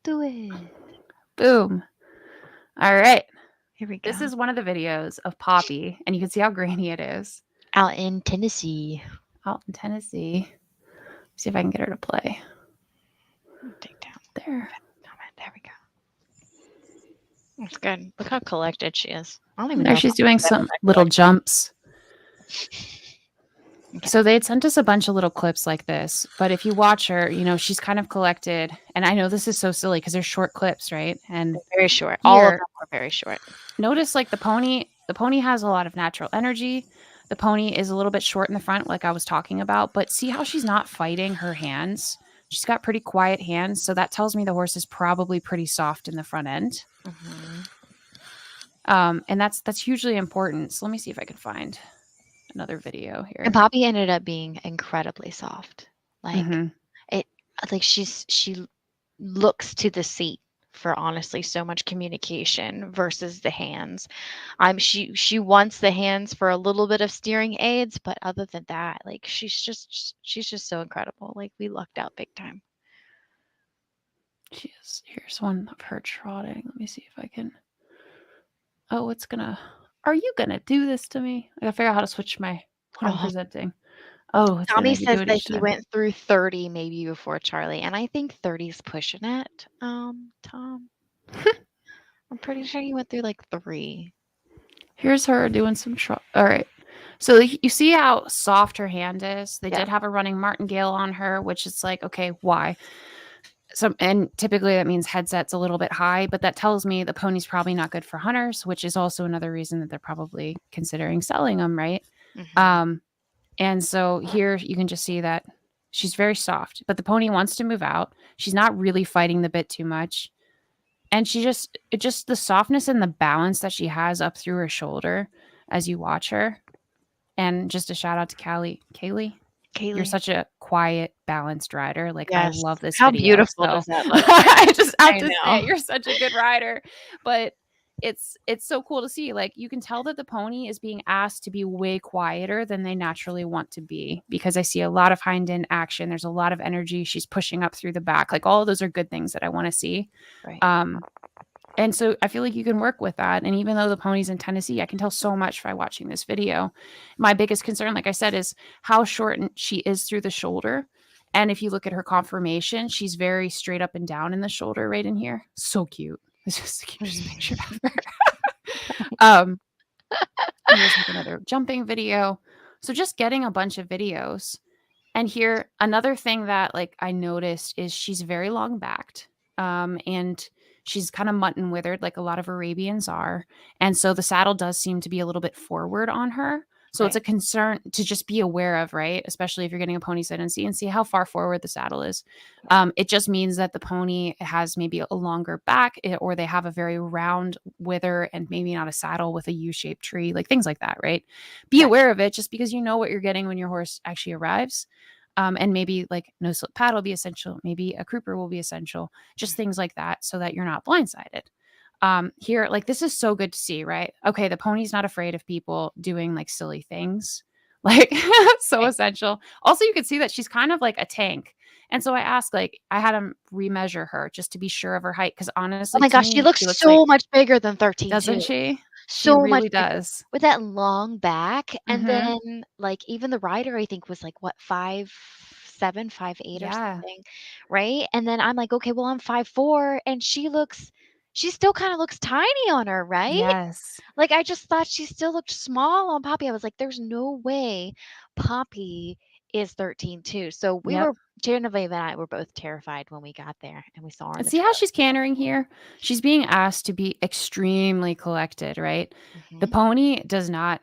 S1: Do it.
S2: boom. All right.
S1: Here we go.
S2: This is one of the videos of Poppy, and you can see how grainy it is
S1: Out in Tennessee.
S2: out in Tennessee. See if I can get her to play.
S1: Take down.
S2: There.
S1: There we go. That's good. Look how collected she is. I don't even
S2: There
S1: know if
S2: she's doing
S1: that was
S2: some
S1: that
S2: little
S1: collected.
S2: jumps.
S1: Okay.
S2: So they had sent us a bunch of little clips like this, but if you watch her, she's kind of collected. And I know this is so silly because they're short clips, right? And
S1: They're very short. All of
S2: here,
S1: them were very short.
S2: notice like the pony has a lot of natural energy. The pony is a little bit short in the front, like I was talking about, but see how she's not fighting her hands? She's got pretty quiet hands, so that tells me the horse is probably pretty soft in the front end.
S1: Hmm.
S2: And that's hugely important. So let me see if I can find another video
S1: And
S2: here.
S1: Poppy ended up being incredibly soft. Like
S2: Mm-hmm.
S1: it, like she looks to the seat for honestly so much communication versus the hands. She wants the hands for a little bit of steering aids, but other than that, like she's just so incredible. Like we lucked out big time.
S2: Here's one of her trotting. Let me see if I can. Oh, it's gonna. Are you gonna do this to me? I gotta figure out how to switch when I'm
S1: Oh,
S2: presenting. Oh, it's gonna
S1: Tommy
S2: make me do
S1: says
S2: it
S1: that
S2: each
S1: he
S2: time.
S1: went through 30 maybe before Charlie, and I think 30's pushing it. Tom, I'm pretty sure he went through like 3.
S2: Here's her doing some trot. All right. So you see how soft her hand is. They
S1: Yeah.
S2: did have a running martingale on her, which is like, okay, why? And typically that means headset's a little bit high, but that tells me the pony's probably not good for hunters, which is also another reason that they're probably considering selling them, right?
S1: Hmm.
S2: Um, and so here you can just see that she's very soft, but the pony wants to move out. She's not really fighting the bit too much. And it just the softness and the balance that she has up through her shoulder as you watch her. And just a shout out to Kaylee. You're
S1: Kaylee.
S2: such a quiet, balanced rider. Like, I
S1: Yes.
S2: love this
S1: How
S2: video.
S1: beautiful
S2: So
S1: does that look?
S2: I just have
S1: I
S2: to
S1: know.
S2: say, you're such a good rider. But it's so cool to see. Like, you can tell that the pony is being asked to be way quieter than they naturally want to be, because I see a lot of hind end action. There's a lot of energy. She's pushing up through the back. Like, all of those are good things that I want to see.
S1: Right.
S2: Um, and so I feel like you can work with that. And even though the pony's in Tennessee, I can tell so much by watching this video. My biggest concern, like I said, is how short she is through the shoulder. And if you look at her conformation, she's very straight up and down in the shoulder right in here. So cute. It's just the cutest picture ever. um, here's like another jumping video. So just getting a bunch of videos. And here, another thing that like I noticed is she's very long backed. And she's kind of mutton withered, like a lot of Arabians are. And so the saddle does seem to be a little bit forward on her. So it's
S1: Right.
S2: a concern to just be aware of, right? Especially if you're getting a pony sit and see how far forward the saddle is. It just means that the pony has maybe a longer back, or they have a very round wither and maybe not a saddle with a U-shaped tree, like things like that, right? Be
S1: Right.
S2: aware of it just because you know what you're getting when your horse actually arrives. And maybe like no slip pad will be essential. Maybe a crooper will be essential. Just things like that so that you're not blindsided. Here, like this is so good to see, right? Okay, the pony's not afraid of people doing like silly things. Like so
S1: Right.
S2: essential. Also, you can see that she's kind of like a tank. And so I asked, like, I had him remeasure her just to be sure of her height. Cause
S1: Oh
S2: honestly,
S1: my
S2: to
S1: gosh, she
S2: me,
S1: looks
S2: she looks like,
S1: so much bigger than 13
S2: doesn't
S1: too.
S2: she? She
S1: So much
S2: really
S1: bigger
S2: does.
S1: with that long back, and
S2: Mm-hmm.
S1: then, like, even the rider, I think, was, like, what, 5'7", 5'8", or
S2: Yeah.
S1: something, right? And then I'm like, "Okay, well, I'm 5'4", and she still kinda looks tiny on her, right?
S2: Yes.
S1: Like, I just thought she still looked small on Poppy. I was like, "There's no way Poppy is 13 too." So
S2: Yep.
S1: Genevieve and I were both terrified when we got there and we saw her in
S2: And
S1: the
S2: see how
S1: truck.
S2: she's cantering here? She's being asked to be extremely collected, right? The
S1: Mhm.
S2: pony does not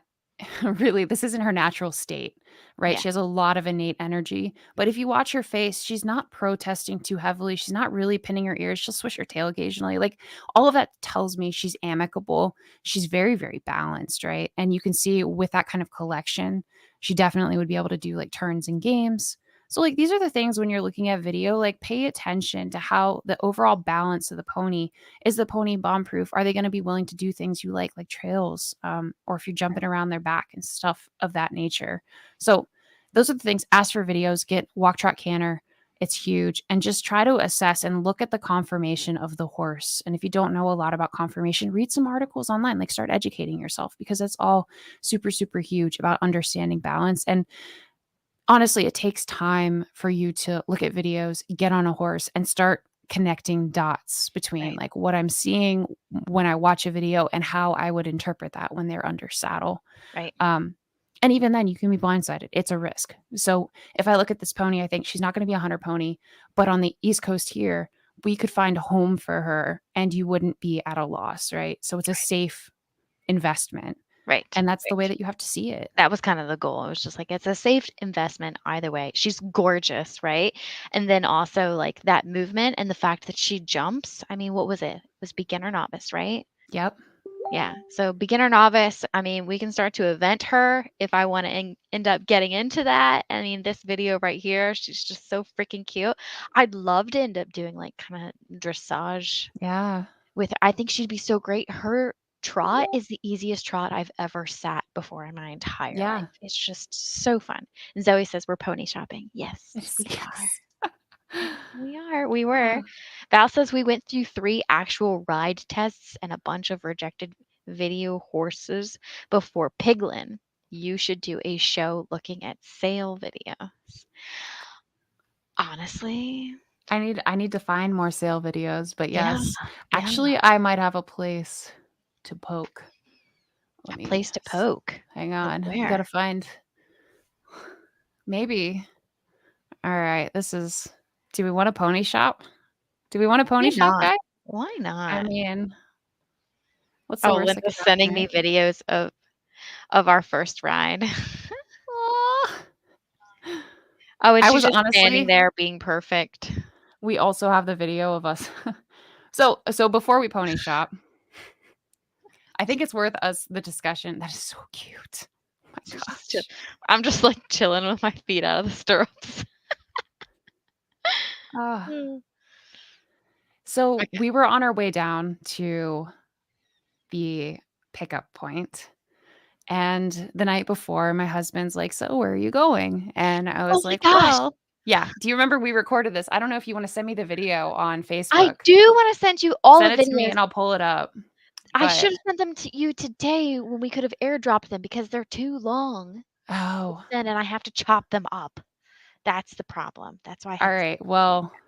S2: really, this isn't her natural state, right?
S1: Yeah,
S2: She has a lot of innate energy. But if you watch her face, she's not protesting too heavily. She's not really pinning her ears. She'll swish her tail occasionally. Like all of that tells me she's amicable. She's very, very balanced, right? And you can see with that kind of collection, she definitely would be able to do like turns and games. So like these are the things when you're looking at video, like pay attention to how the overall balance of the pony. Is the pony bomb proof? Are they going to be willing to do things you like trails, or if you're jumping around their back and stuff of that nature. So those are the things. Ask for videos, get walk trot canter. It's huge. And just try to assess and look at the conformation of the horse. And if you don't know a lot about conformation, read some articles online, like start educating yourself, because it's all super, super huge about understanding balance. And honestly, it takes time for you to look at videos, get on a horse, and start connecting dots between
S1: Right.
S2: like what I'm seeing when I watch a video and how I would interpret that when they're under saddle.
S1: Right.
S2: Um, and even then, you can be blindsided. It's a risk. So if I look at this pony, I think she's not going to be a hunter pony, but on the East Coast here, we could find a home for her and you wouldn't be at a loss, right? So it's a safe investment.
S1: Right.
S2: And that's the way
S1: Right.
S2: that you have to see it.
S1: That was kind of the goal. It was just like it's a safe investment either way. She's gorgeous, right? And then also like that movement and the fact that she jumps. I mean, what was it? It was beginner novice, right?
S2: Yep.
S1: Yeah. So beginner novice, I mean, we can start to event her if I want to end up getting into that. I mean, this video right here, she's just so freaking cute. I'd love to end up doing like kind of dressage
S2: Yeah.
S1: with her. I think she'd be so great. Her trot is the easiest trot I've ever sat before in my entire life.
S2: Yeah.
S1: It's just so fun. And Zoe says we're pony shopping. Yes,
S2: It's
S1: we are.
S2: yes.
S1: Yes, we are. We were.
S2: Oh,
S1: Val says we went through 3 actual ride tests and a bunch of rejected video horses before Piglin. You should do a show looking at sale videos. Honestly,
S2: I need to find more sale videos, but
S1: yeah,
S2: yes.
S1: yeah,
S2: Actually, I might have a place to poke. Let
S1: a
S2: me
S1: place to poke.
S2: hang
S1: But
S2: on. I
S1: where?
S2: gotta find maybe. All right. Do we want a pony shop? Do we want a
S1: Why
S2: pony shop,
S1: not?
S2: guy?
S1: Why
S2: I
S1: not?
S2: mean, what's the
S1: Oh,
S2: worst that could
S1: Linda's
S2: happen,
S1: sending me
S2: right?
S1: videos of our first ride.
S2: Aw.
S1: Oh, and
S2: I
S1: she's
S2: was
S1: just standing
S2: honestly
S1: there being perfect.
S2: we also have the video of us. So before we pony shop, I think it's worth us the discussion. That is so cute. Oh my
S1: Just chill.
S2: gosh.
S1: I'm just like chilling with my feet out of the stirrups.
S2: Ah.
S1: Mm.
S2: So
S1: Okay.
S2: we were on our way down to the pickup point, and the night before, my husband's like, "So where are you going?" And I
S1: Oh
S2: was
S1: my
S2: like,
S1: gosh.
S2: "Well," yeah. Do you remember we recorded this? I don't know if you want to send me the video on
S1: I
S2: Facebook.
S1: do want to send you all
S2: Send
S1: the
S2: it to me
S1: videos.
S2: and I'll pull it up.
S1: I
S2: But
S1: should have sent them to you today when we could have airdropped them because they're too long to
S2: oh,
S1: send and I have to chop them up. That's the problem. That's why I
S2: all
S1: haven't sent
S2: right.
S1: them to you
S2: Well,
S1: yet.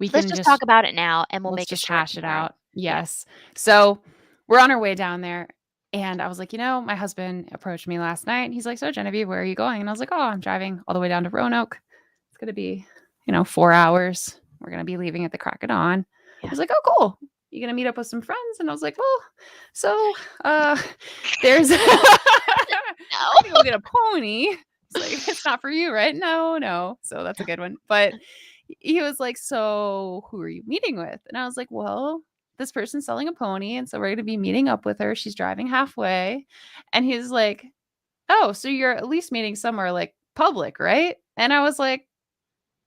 S2: we
S1: Let's
S2: can
S1: just talk
S2: just
S1: about it now and we'll
S2: let's
S1: make it
S2: just
S1: short
S2: hash it
S1: tomorrow.
S2: out.
S1: Yeah.
S2: Yes. So we're on our way down there. And I was like, my husband approached me last night and he's like, "So, Genevieve, where are you going?" And I was like, "Oh, I'm driving all the way down to Roanoke. It's going to be, 4 hours. We're going to be leaving at the crack of dawn."
S1: Yeah.
S2: He's like, "Oh, cool. You going to meet up with some friends?" And I was like, "Well, so there's, we're going to
S1: No.
S2: go get a pony." It's like, "It's not for you, right?" No, no. So that's a good one. But he was like, "So who are you meeting with?" And I was like, "Well, this person's selling a pony. And so we're going to be meeting up with her. She's driving halfway." And he's like, "Oh, so you're at least meeting somewhere like public, right?" And I was like,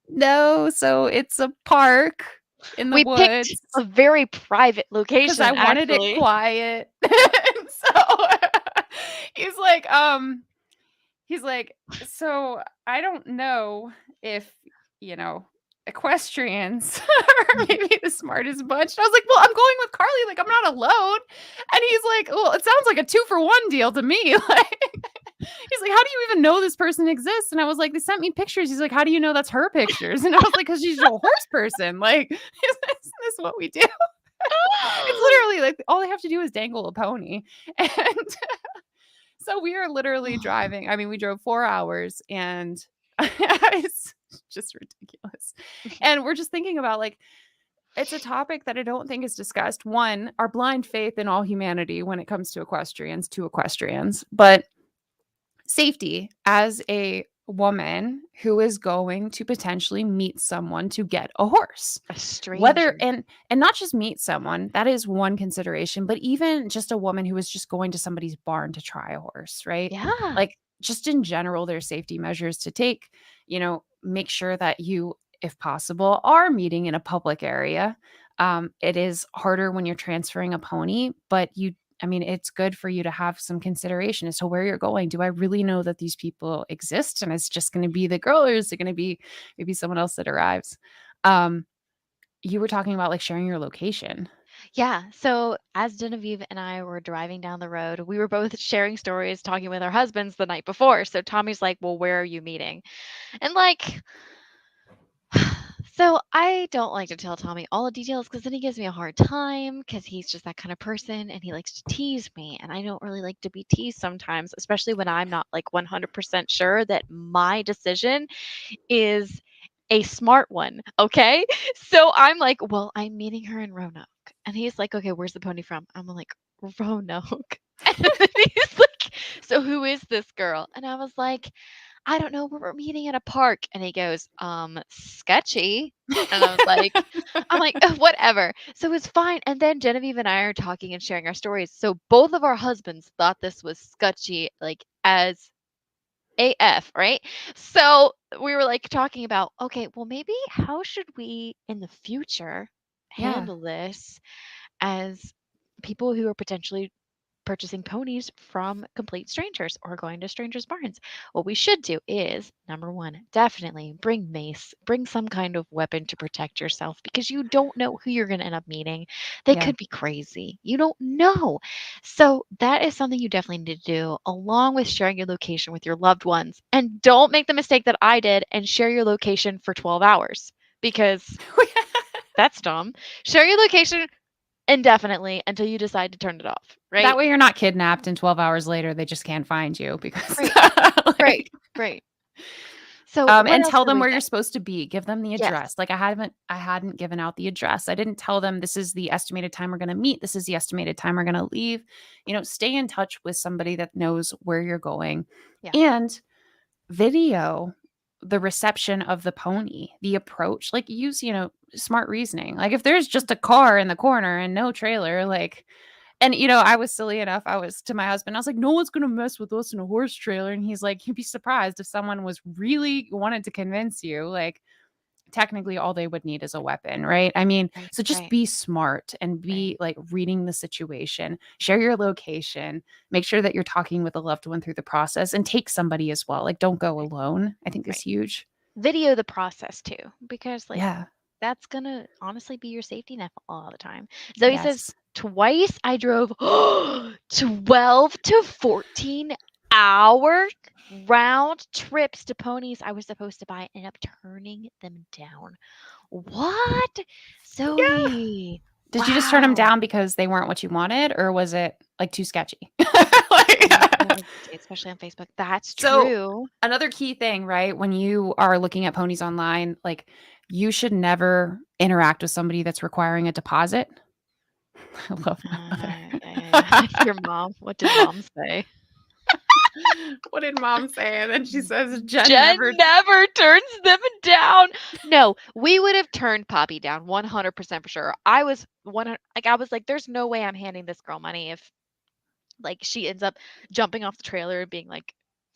S2: "No, so it's a park in the
S1: We picked
S2: woods
S1: a very private
S2: because I
S1: location,
S2: wanted it
S1: actually.
S2: quiet." And so he's like, he's like, "So I don't know if, you know, equestrians are maybe the smartest bunch." And I was like, "Well, I'm going with Carly. Like, I'm not alone." And he's like, "Well, it sounds like a 2-for-1 deal to me." Like, he's like, "How do you even know this person exists?" And I was like, "They sent me pictures." He's like, "How do you know that's her pictures?" And I was like, "Because she's a horse person. Like, isn't this what we do?" It's literally like all they have to do is dangle a pony. And so we are literally driving. I mean, we drove 4 hours and it's just ridiculous. And we're just thinking about like it's a topic that I don't think is discussed. One, our blind faith in all humanity when it comes to equestrians, but safety as a woman who is going to potentially meet someone to get a horse.
S1: A
S2: Whether
S1: stranger.
S2: and not just meet someone, that is one consideration, but even just a woman who is just going to somebody's barn to try a horse, right?
S1: Yeah.
S2: Like just in general, there's safety measures to take. Make sure that you, if possible, are meeting in a public area. It is harder when you're transferring a pony, but it's good for you to have some consideration as to where you're going. Do I really know that these people exist and it's just going to be the girl, or is it going to be maybe someone else that arrives? Um, you were talking about like sharing your location.
S1: Yeah. So as Genevieve and I were driving down the road, we were both sharing stories, talking with our husbands the night before. So Tommy's like, "Well, where are you meeting?" And like, so I don't like to tell Tommy all the details because then he gives me a hard time because he's just that kind of person and he likes to tease me. And I don't really like to be teased sometimes, especially when I'm not like 100% sure that my decision is a smart one. Okay. So I'm like, well, I'm meeting her in Roanoke. And he's like, okay, where's the pony from? I'm like, Roanoke. And then he's like, so who is this girl? And I was like, I don't know, we're meeting at a park. And he goes, sketchy. And I'm like, "Ugh, whatever." So it's fine. And then Genevieve and I are talking and sharing our stories. So both of our husbands thought this was sketchy, like as AF, right? So we were like talking about, okay, well, maybe how should we in the future
S2: Yeah.
S1: handle this as people who are potentially purchasing ponies from complete strangers or going to strangers' barns. What we should do is number one, definitely bring mace, bring some kind of weapon to protect yourself because you don't know who you're going to end up meeting. They
S2: Yeah.
S1: could be crazy. You don't know. So, that is something you definitely need to do along with sharing your location with your loved ones. And don't make the mistake that I did and share your location for 12 hours because that's dumb. Share your location indefinitely until you decide to turn it off,
S2: That
S1: right?
S2: way you're not kidnapped and 12 hours later they just can't find you because
S1: Right. Right,
S2: like
S1: right. So what
S2: and
S1: else
S2: tell
S1: did
S2: them
S1: we
S2: where
S1: say?
S2: you're supposed to be. Give them the
S1: Yes,
S2: address. Like I hadn't given out the address. I didn't tell them this is the estimated time we're going to meet. This is the estimated time we're going to leave. Stay in touch with somebody that knows where you're going
S1: yeah.
S2: and video the reception of the pony, the approach. Like use, smart reasoning. Like if there's just a car in the corner and no trailer, like and I was silly enough. I was to my husband. I was like, "No one's gonna mess with us in a horse trailer." And he's like, "You'd be surprised if someone was really wanted to convince you." Like, technically, all they would need is a weapon, right?
S1: Right,
S2: So just
S1: right,
S2: be smart and
S1: right,
S2: be like reading the situation. Share your location. Make sure that you're talking with a loved one through the process, and take somebody as well. Like, don't go
S1: right,
S2: alone. I think is
S1: right.
S2: huge.
S1: Video the process too, because like
S2: Yeah.
S1: that's gonna honestly be your safety net all the time. Zoe says
S2: Yes.
S1: twice I drove 12 to 14-hour round trips to ponies I was supposed to buy and ended up turning them down. What?
S2: Yeah.
S1: Zoe.
S2: Did you just turn them
S1: Wow.
S2: down because they weren't what you wanted, or was it like too sketchy?
S1: Yeah,
S2: Like,
S1: totally guilty, especially on Facebook. That's
S2: so
S1: true.
S2: another key thing, right? When you are looking at ponies online, like you should never interact with somebody that's requiring a deposit. I love my mother.
S1: Yeah, yeah, yeah. Your mom. What did mom say?
S2: What did mom say? And then she says, Jen
S1: Jen
S2: never.
S1: never turns them down. No, we would have turned Poppy down 100% for sure. I was 100, like I was like, there's no way I'm handing this girl money if like she ends up jumping off the trailer and being like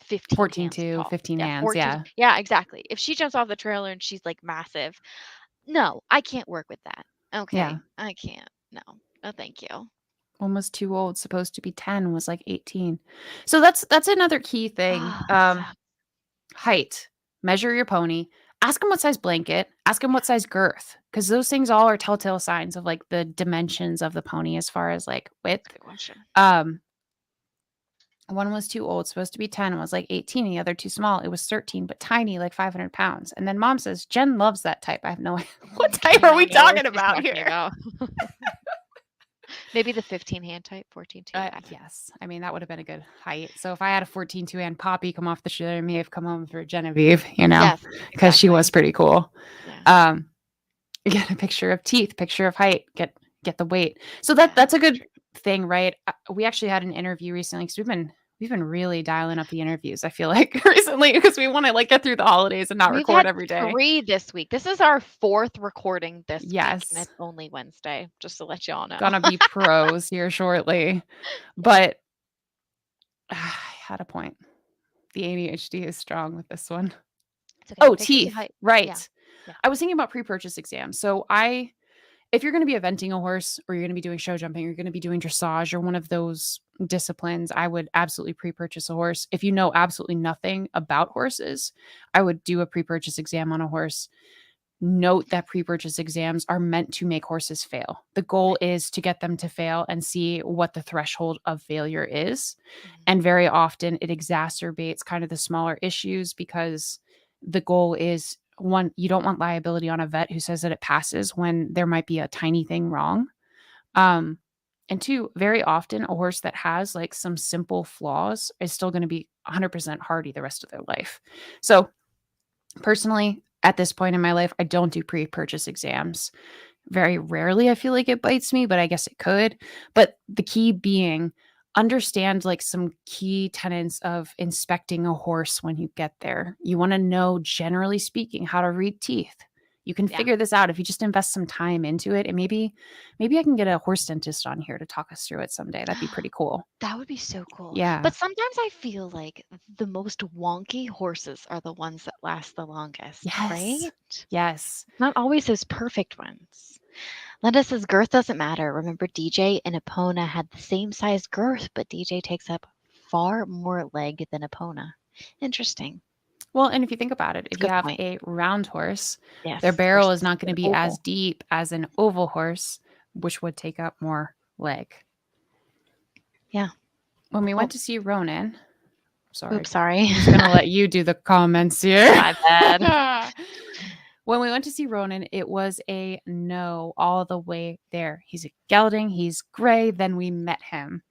S1: 15
S2: 14
S1: hands
S2: to
S1: tall.
S2: 15
S1: Yeah,
S2: hands.
S1: 14.
S2: Yeah.
S1: Yeah, exactly. If she jumps off the trailer and she's like massive, no, I can't work with that.
S2: Yeah.
S1: Okay, I can't. No, no, thank you.
S2: Almost too old, supposed to be 10, was like 18. So that's another key thing.
S1: Ah, that sucks.
S2: Height. Measure your pony. Ask him what size blanket. Ask him what size girth, because those things all are telltale signs of like the dimensions of the pony as far as like
S1: That's a
S2: width.
S1: good question.
S2: Um, one was too old, supposed to be 10, and was like 18, and the other too small. It was 13, but tiny, like 500 pounds. And then mom says, Jen loves that type. I have no idea. What type
S1: I
S2: are
S1: don't
S2: we
S1: know what
S2: talking
S1: she's
S2: about
S1: talking
S2: here?
S1: about. Maybe the 15 hand type, 14 2.
S2: Yes. That would have been a good height. So if I had a 14 2 and Poppy come off the show, I may have come home for Genevieve,
S1: Yes,
S2: because she was
S1: exactly.
S2: pretty cool.
S1: Yeah,
S2: Um, get a picture of teeth, picture of height, get the weight. So
S1: yeah,
S2: that's a
S1: that's
S2: good
S1: true.
S2: thing, right? We actually had an interview recently because we've been really dialing up the interviews. I feel like recently because we want to like get through the holidays and not
S1: We've
S2: record
S1: had
S2: every day.
S1: 3 this week. This is our 4th recording this week, and
S2: Yes,
S1: it's only Wednesday, just to let y'all know.
S2: gonna be pros here shortly,
S1: Yeah.
S2: but I had a point. The ADHD is strong with this one.
S1: It's okay.
S2: Oh,
S1: Picture the
S2: teeth.
S1: height. Yeah.
S2: Right.
S1: Yeah.
S2: I was thinking about pre-purchase exams. So if you're going to be eventing a horse or you're going to be doing show jumping, you're going to be doing dressage or one of those disciplines, I would absolutely pre-purchase a horse. If you know absolutely nothing about horses, I would do a pre-purchase exam on a horse. Note that pre-purchase exams are meant to make horses fail. The goal
S1: Right.
S2: is to get them to fail and see what the threshold of failure is.
S1: Mhm.
S2: And very often it exacerbates kind of the smaller issues because the goal is one, you don't want liability on a vet who says that it passes when there might be a tiny thing wrong.
S1: Mhm.
S2: Um, and two, very often a horse that has like some simple flaws is still going to be 100% hardy the rest of their life. So personally, at this point in my life, I don't do pre-purchase exams. Very rarely I feel like it bites me, but I guess it could. But the key being understand like some key tenets of inspecting a horse when you get there. You want to know, generally speaking, how to read teeth. You can
S1: Yeah.
S2: figure this out if you just invest some time into it. And maybe I can get a horse dentist on here to talk us through it someday. That'd be pretty cool.
S1: That would be so cool.
S2: Yeah.
S1: But sometimes I feel like the most wonky horses are the ones that last the longest,
S2: Yes.
S1: right?
S2: Yes.
S1: Not always those perfect ones. Linda says girth doesn't matter. Remember, DJ and Epona had the same size girth, but DJ takes up far more leg than Epona. Interesting.
S2: Well, and if you think about it, if you
S1: Good
S2: have
S1: point.
S2: a round horse, their
S1: Yes,
S2: barrel is
S1: versus
S2: not going
S1: an
S2: to be as
S1: oval.
S2: deep as an oval horse, which would take up more leg.
S1: Yeah.
S2: When we
S1: Well,
S2: went to see Ronan, sorry,
S1: oops, sorry.
S2: I'm just going to let you do the comments here.
S1: My bad.
S2: When we went to see Ronan, it was a no all the way there. He's a gelding, he's gray. Then we met him.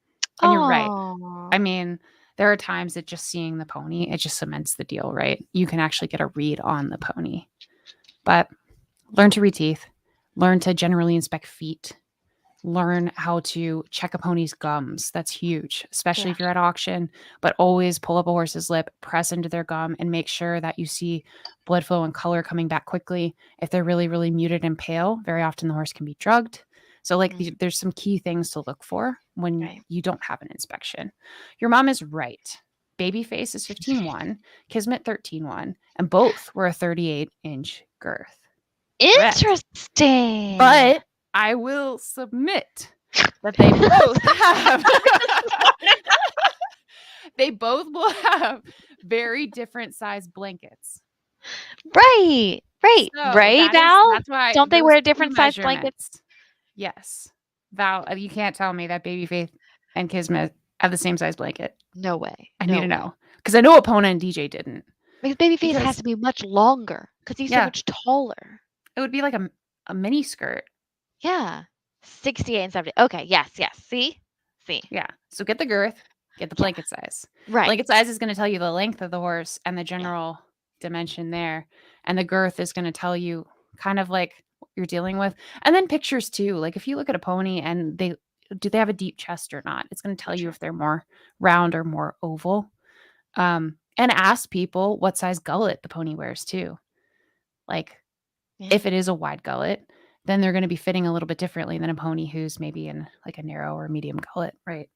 S2: And you're right. I
S1: Oh,
S2: mean, there are times that just seeing the pony, it just cements the deal, right? You can actually get a read on the pony. But learn to read teeth, learn to generally inspect feet, learn how to check a pony's gums. That's huge, especially
S1: yeah.
S2: if you're at auction. But always pull up a horse's lip, press into their gum, and make sure that you see blood flow and color coming back quickly. If they're really, really muted and pale, very often the horse can be drugged. So, like,
S1: Mm,
S2: there's some key things to look for when
S1: right.
S2: you don't have an inspection. Your mom is right. Babyface is 15.1, Kismet 13.1, and both were a 38-inch girth. Correct.
S1: Interesting.
S2: But I will submit that they both have they both will have very different size blankets.
S1: Right. Right.
S2: So
S1: Right, Val?
S2: that's why
S1: Don't they
S2: those
S1: wear
S2: two
S1: different size blankets?
S2: measurements. Yes. Val, you can't tell me that Baby Faith and Kismet have the same size blanket.
S1: No way.
S2: I need
S1: No
S2: to
S1: way.
S2: know. Because I know Epona and DJ didn't.
S1: Because Babyface has
S2: Because
S1: to be much longer because he's so
S2: yeah,
S1: much taller.
S2: it would be like a mini skirt.
S1: Yeah. 68 and 70. Okay. Yes. Yes. See? See.
S2: Yeah. So get the girth, get the
S1: Yeah.
S2: blanket size.
S1: Right.
S2: Blanket size is going to tell you the length of the horse and the
S1: Yeah.
S2: general dimension there. And the girth is going to tell you kind of like what you're dealing with. And then pictures too. Like if you look at a pony and they have a deep chest or not, it's going to
S1: So
S2: tell you
S1: true.
S2: if they're more round or more oval. And ask people what size gullet the pony wears too. Like
S1: Yeah.
S2: if it is a wide gullet, then they're going to be fitting a little bit differently than a pony who's maybe in like a narrow or medium gullet, right?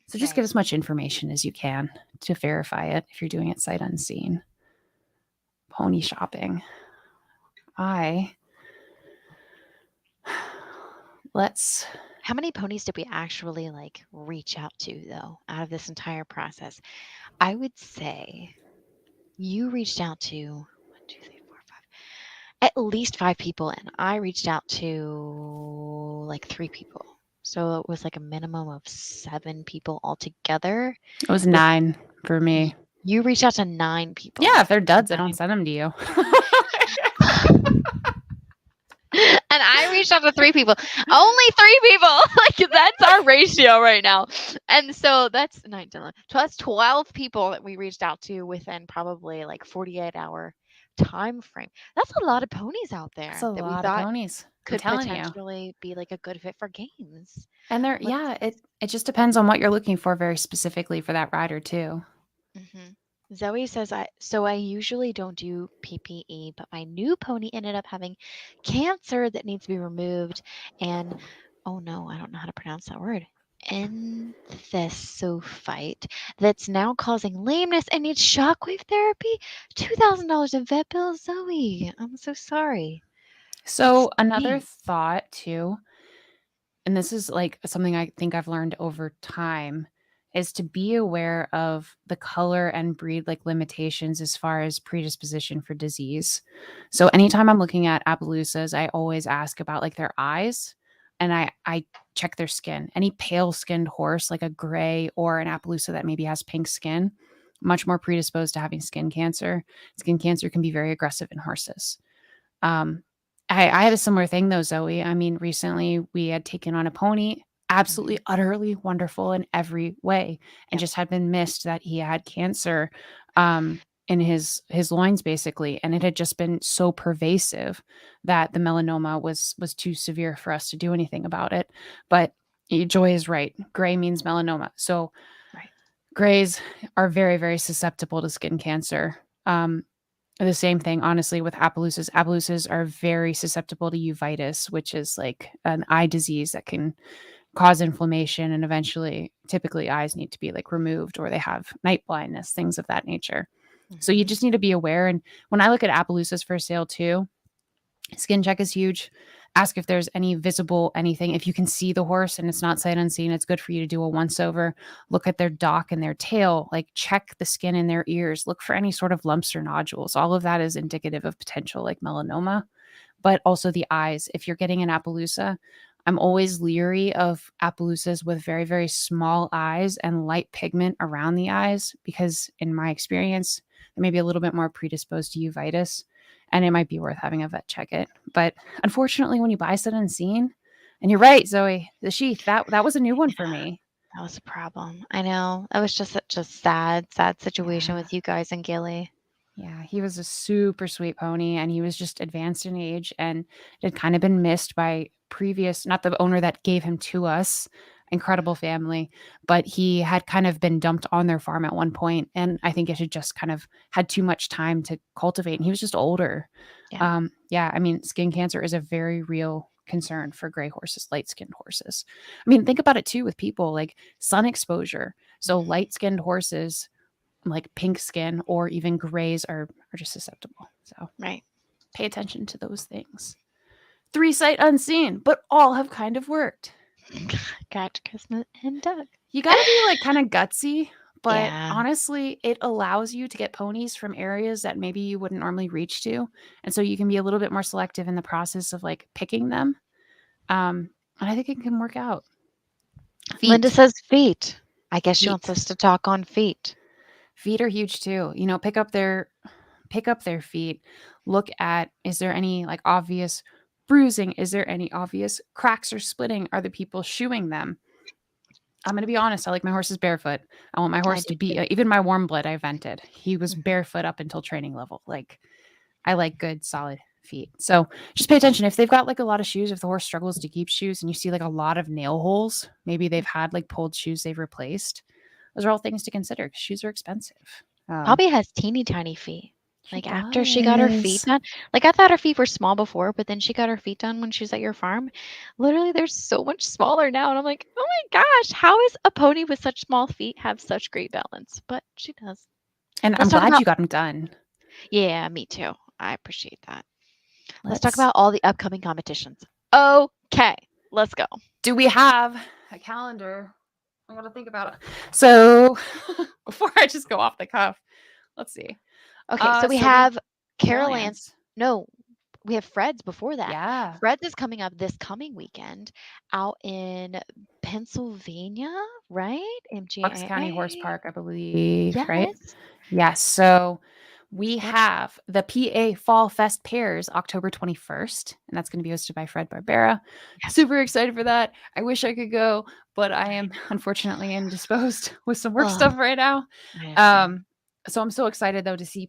S2: So just get
S1: Right.
S2: as much information as you can to verify it if you're doing it sight unseen. Pony shopping. I let's
S1: How many ponies did we actually like reach out to though out of this entire process? I would say you reached out to one, two, three, four, five, at least five people, and I reached out to like three people. So it was like a minimum of seven people altogether.
S2: it was
S1: With
S2: 9 for
S1: y-
S2: me.
S1: you reached out to nine
S2: Yeah,
S1: people.
S2: if they're
S1: And
S2: duds, I don't
S1: I
S2: send them to you.
S1: and I reached out to three people. Only three people. Like that's our ratio right now. And so that's 9, 10, 11, that's 12 people that we reached out to within probably like 48-hour time frame. That's a lot of ponies out
S2: That's
S1: there
S2: a
S1: that we
S2: lot of
S1: thought
S2: ponies. I'm
S1: could
S2: telling you.
S1: potentially be like a good fit for games.
S2: And
S1: Let's
S2: it just depends on what you're looking for very specifically for that rider too.
S1: Mhm. Zoe says I usually don't do PPE, but my new pony ended up having cancer that needs to be removed and oh no, I don't know how to pronounce that word. enthesophyte that's now causing lameness and needs shockwave therapy. $2,000 in vet bills, Zoe. I'm so sorry. That
S2: So another
S1: stinks.
S2: thought too, and this is like something I think I've learned over time, is to be aware of the color and breed like limitations as far as predisposition for disease. So anytime I'm looking at Appaloosas, I always ask about like their eyes, and I check their skin. Any pale skinned horse like a gray or an Appaloosa that maybe has pink skin, much more predisposed to having skin cancer. Skin cancer can be very aggressive in horses. Um, I had a similar thing though, Zoe. I mean, recently we had taken on a pony, absolutely,
S1: Mhm.
S2: utterly wonderful in every way, and
S1: Yep.
S2: just had been missed that he had cancer in his loins, basically, and it had just been so pervasive that the melanoma was too severe for us to do anything about it. But Joy is right. Gray means melanoma, so
S1: Right.
S2: grays are very, very susceptible to skin cancer. The same thing, honestly, with Appaloosas. Appaloosas are very susceptible to uveitis, which is like an eye disease that can cause inflammation and eventually, typically, eyes need to be like removed or they have night blindness, things of that nature. So you
S1: Mhm.
S2: just need to be aware. And when I look at Appaloosas for sale too, skin check is huge. Ask if there's any visible anything. If you can see the horse and it's not sight unseen, it's good for you to do a once over. Look at their dock and their tail. Like check the skin in their ears. Look for any sort of lumps or nodules. All of that is indicative of potential like melanoma, but also the eyes. If you're getting an Appaloosa, I'm always leery of Appaloosas with very, very small eyes and light pigment around the eyes because, in my experience, they may be a little bit more predisposed to uveitis, and it might be worth having a vet check it. But unfortunately, when you buy sight unseen, and you're right, Zoe, the sheath that was a new one for me.
S1: That was a problem. I know. That was just such a sad, sad situation
S2: Yeah.
S1: with you guys and Gilly.
S2: Yeah, he was a super sweet pony and he was just advanced in age and it had kind of been missed by previous, not the owner that gave him to us, incredible family, but he had kind of been dumped on their farm at one point and I think it had just kind of had too much time to cultivate and he was just older.
S1: Yeah.
S2: Yeah, I mean, skin cancer is a very real concern for gray horses, light-skinned horses. I mean, think about it too with people like sun exposure. So
S1: Mhm.
S2: light-skinned horses like pink skin or even grays are just susceptible. So
S1: Right.
S2: pay attention to those things. 3 sight unseen, but all have kind of worked.
S1: Got Christmas and Doug.
S2: You got to be like kind of gutsy, but
S1: Yeah.
S2: honestly, it allows you to get ponies from areas that maybe you wouldn't normally reach to. And so you can be a little bit more selective in the process of like picking them. And I think it can work out.
S1: Linda
S2: Feet.
S1: says feet. I guess she wants
S2: Feet.
S1: us to talk on feet.
S2: Feet are huge too. You know, pick up their feet, look at is there any like obvious bruising? Is there any obvious cracks or splitting? Are the people shoeing them? I'm going to be honest. I like my horses barefoot. I want my
S1: I
S2: horse
S1: do
S2: to be,
S1: too.
S2: even my warm blood, I vented. He was
S1: Mhm.
S2: barefoot up until training level. Like, I like good, solid feet. So just pay attention. If they've got like a lot of shoes, if the horse struggles to keep shoes and you see like a lot of nail holes, maybe they've had like pulled shoes they've replaced. Those are all things to consider because shoes are expensive. Um,
S1: Poppy has teeny tiny feet.
S2: she
S1: Like after she got her feet
S2: does.
S1: done, like I thought her feet were small before, but then she got her feet done when she was at your farm. Literally, they're so much smaller now. And I'm like, oh my gosh, how is a pony with such small feet have such great balance? But she does.
S2: And I'm
S1: Let's talk
S2: glad
S1: about,
S2: you got them done.
S1: yeah, me too. I appreciate that. Let's talk
S2: Let's
S1: about all the upcoming competitions. Okay, let's go.
S2: do we have a calendar? I want to think about it. So before I just go off the cuff, let's see.
S1: Okay, so we
S2: So we have
S1: have Carol Ann's.
S2: Carolans.
S1: No, we have Fred's before that.
S2: Yeah.
S1: Fred's is coming up this coming weekend out in Pennsylvania, right?
S2: Bucks County Horse
S1: MGAA.
S2: Park, I believe, right?
S1: Yes.
S2: Yes. So we
S1: Yep.
S2: have the PA Fall Fest Pairs October 21st, and that's going to be hosted by Fred Barbera.
S1: Yes.
S2: Super excited for that. I wish I could go, but I
S1: I
S2: am
S1: know.
S2: unfortunately indisposed with some work
S1: Oh,
S2: stuff right now.
S1: I understand.
S2: Um, So I'm so excited though to see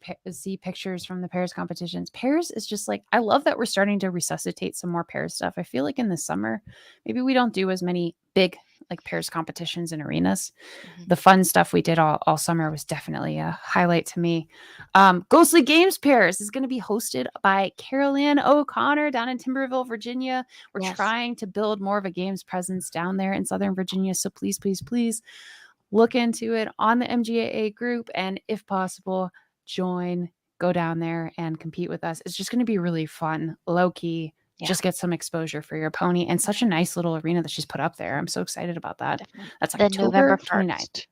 S2: pictures from the pairs competitions. Pairs is just like, I love that we're starting to resuscitate some more pairs stuff. I feel like in the summer, maybe we don't do as many big like pairs competitions in arenas.
S1: Mhm.
S2: The fun stuff we did all summer was definitely a highlight to me. Ghostly Games Pairs is going to be hosted by Carol Ann O'Connor down in Timberville, Virginia. We're
S1: Yes,
S2: trying to build more of a games presence down there in Southern Virginia. So please, please, please look into it on the MGAA group. And if possible, join, go down there and compete with us. It's just going to be really fun, low key.
S1: yeah,
S2: Just get some exposure for your pony and such a nice little arena that she's put up there. I'm so excited about that.
S1: definitely.
S2: That's
S1: Then November
S2: October 29th.
S1: 1st.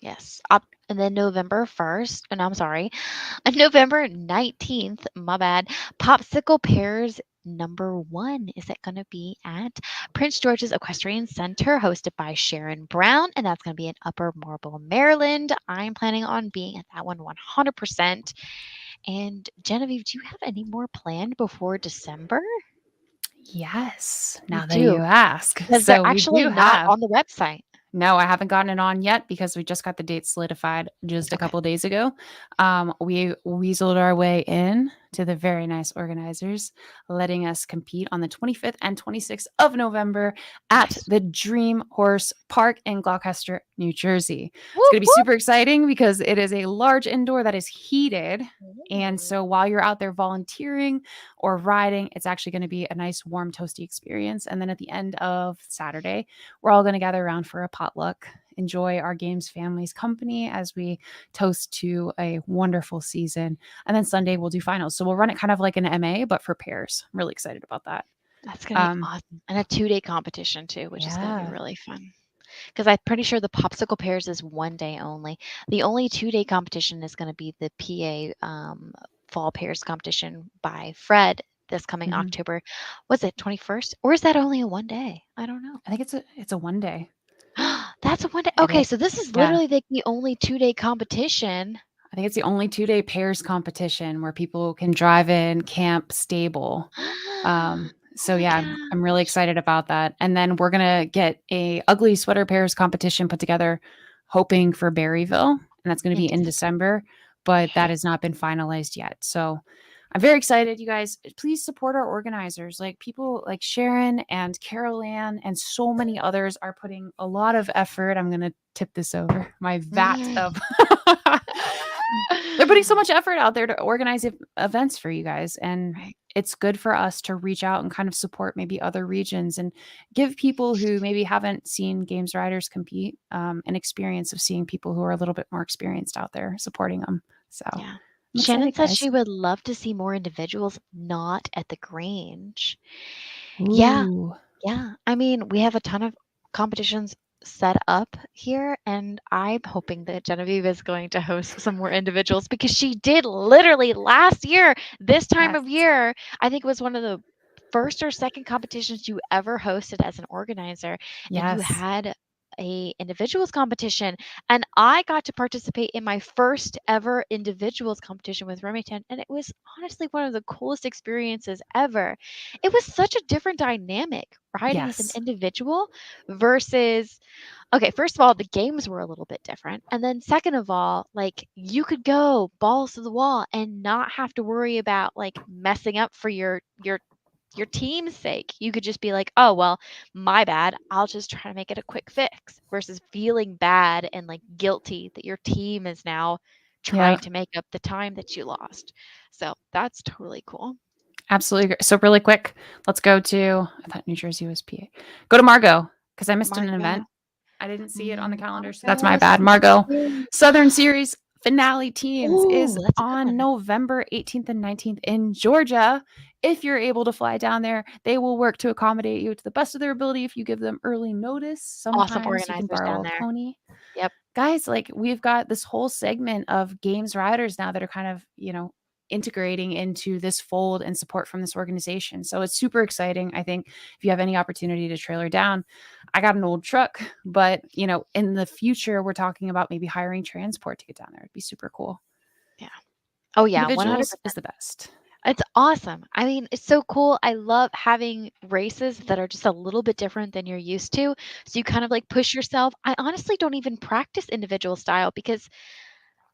S1: Yes. Up and then November 1st, and I'm sorry, on November 19th, my bad, Popsicle Pears #1 is it going to be at Prince George's Equestrian Center, hosted by Sharon Brown, and that's going to be in Upper Marlboro, Maryland. I'm planning on being at that one 100%. And Genevieve, do you have any more planned before December?
S2: Yes,
S1: You
S2: now that you
S1: do,
S2: ask.
S1: because they're
S2: So we
S1: actually
S2: do
S1: not
S2: have.
S1: on the website.
S2: No, I haven't gotten it on yet because we just got the date solidified just a
S1: Okay.
S2: couple days ago. We weaseled our way in to the very nice organizers, letting us compete on the 25th and 26th of November at
S1: Nice.
S2: the Dream Horse Park in Gloucester, New Jersey. It's going
S1: Whoop
S2: to be
S1: whoop.
S2: super exciting because it is a large indoor that is heated. And
S1: Ooh.
S2: so while you're out there volunteering or riding, it's actually going to be a nice, warm, toasty experience. And then at the end of Saturday, we're all going to gather around for a potluck, enjoy our games family's company as we toast to a wonderful season. And then Sunday we'll do finals. So we'll run it kind of like an MA, but for pairs. I'm really excited about that.
S1: That's gonna be
S2: Um,
S1: awesome, and a 2-day competition too, which is gonna be
S2: yeah.
S1: really fun. Because 'Cause I'm pretty sure the Popsicle Pears is 1 day only. The only 2-day competition is gonna be the PA, Fall Pears competition by Fred this coming
S2: Mhm.
S1: October. Was it 21st? Or is that only a 1 day? I don't know.
S2: I think it's a 1 day.
S1: That's a 1 day.
S2: It
S1: Okay,
S2: is.
S1: so this is
S2: Yeah.
S1: literally like the only 2-day competition.
S2: I think it's the only 2-day pairs competition where people can drive in, camp, stable.
S1: Oh
S2: So
S1: my
S2: yeah, I'm really
S1: gosh.
S2: excited about that. And then we're gonna get a ugly sweater pairs competition put together, hoping for Berryville, and that's gonna
S1: In
S2: be in
S1: December.
S2: December, but that
S1: Yeah.
S2: has not been finalized yet. So I'm very excited, you guys. Please support our organizers. Like people like Sharon and Carol Ann and so many others are putting a lot of effort. I'm gonna tip this over my vat
S1: Mm.
S2: of they're putting so much effort out there to organize events for you guys, and
S1: Right.
S2: it's good for us to reach out and kind of support maybe other regions and give people who maybe haven't seen games riders compete an experience of seeing people who are a little bit more experienced out there supporting them. So
S1: Yeah.
S2: I'm
S1: Shannon
S2: excited,
S1: said
S2: guys.
S1: she would love to see more individuals not at the Grange. Yeah,
S2: Ooh,
S1: yeah. I mean, we have a ton of competitions set up here, and I'm hoping that Genevieve is going to host some more individuals because she did literally last year, this time
S2: yes,
S1: of year. I think it was one of the first or second competitions you ever hosted as an organizer, and you
S2: yes,
S1: had a individuals competition, and I got to participate in my first ever individuals competition with Remington, and it was honestly one of the coolest experiences ever. It was such a different dynamic riding as an
S2: yes,
S1: individual versus, okay, first of all, the games were a little bit different. And then second of all, like you could go balls to the wall and not have to worry about like messing up for your team's sake. You could just be like, "Oh, well, my bad. I'll just try to make it a quick fix," versus feeling bad and like guilty that your team is now
S2: yeah,
S1: trying to make up the time that you lost. So, that's totally cool.
S2: absolutely. So really quick, let's go to. I thought New Jersey was PA. Go to Margot because I missed an
S1: Margo.
S2: event. I didn't see it on the calendar, so that's my
S1: Margo
S2: bad. Margot,
S1: City.
S2: Southern Series finale teams is
S1: Ooh, that's a good
S2: on
S1: one.
S2: November 18th and 19th in Georgia. If you're able to fly down there, they will work to accommodate you to the best of their ability if you give them early notice.
S1: Awesome
S2: Sometimes you can
S1: organizers down
S2: borrow a
S1: there.
S2: pony.
S1: Yep.
S2: Guys, like we've got this whole segment of games riders now that are kind of, integrating into this fold and support from this organization. So it's super exciting. I think if you have any opportunity to trailer down, I got an old truck, but in the future, we're talking about maybe hiring transport to get down there. It'd be super cool.
S1: Yeah. Oh, yeah,
S2: Individuals
S1: 100%.
S2: is the best.
S1: It's awesome. I mean, it's so cool. I love having races that are just a little bit different than you're used to. So you kind of like push yourself. I honestly don't even practice individual style because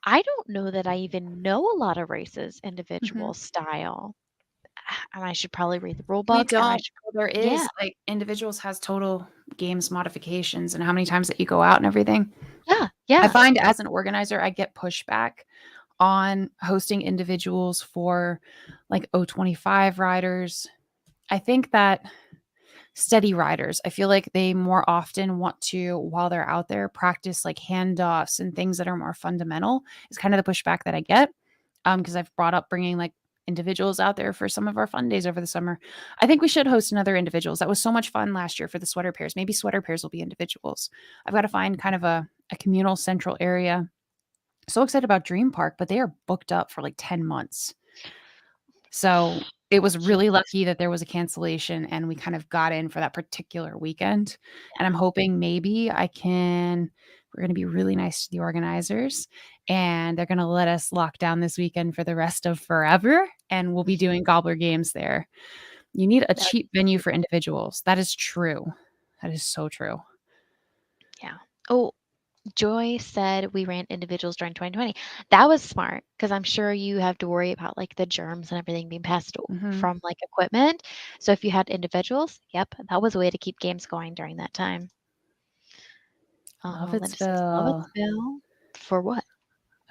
S1: I don't know that I even know a lot of races
S2: Mhm.
S1: individual style. And I should probably read the rule
S2: We
S1: book and I
S2: don't.
S1: should
S2: There
S1: yeah.
S2: is, like, individuals has total games modifications and how many times that you go out and everything.
S1: Yeah,
S2: I
S1: yeah.
S2: find as an organizer, I get pushback on hosting individuals for, like, O25 riders. I think that steady riders, I feel like they more often want to, while they're out there, practice, like, handoffs and things that are more fundamental is kind of the pushback that I get, because I've brought up bringing, like, individuals out there for some of our fun days over the summer. I think we should host another individuals. That was so much fun last year for the sweater pairs. Maybe sweater pairs will be individuals. I've got to find kind of a communal central area. So excited about Dream Park, but they are booked up for like 10 months. So it was really
S1: Jeez.
S2: lucky that there was a cancellation and we kind of got in for that particular weekend. And I'm
S1: Yeah.
S2: hoping maybe we're going to be really nice to the organizers and they're going to let us lock down this weekend for the rest of forever. And we'll be
S1: Mhm.
S2: doing gobbler games there. You need a
S1: That would
S2: cheap
S1: be
S2: venue
S1: super
S2: for
S1: cool.
S2: individuals. That is true. That is so true.
S1: Yeah. Oh, Joy said we ran individuals during 2020. That was smart because I'm sure you have to worry about like the germs and everything being passed
S2: Hmm.
S1: from like equipment. So if you had individuals, yep, that was a way to keep games going during that time. Linda says
S2: Lovetsville.
S1: Lovettsville for what?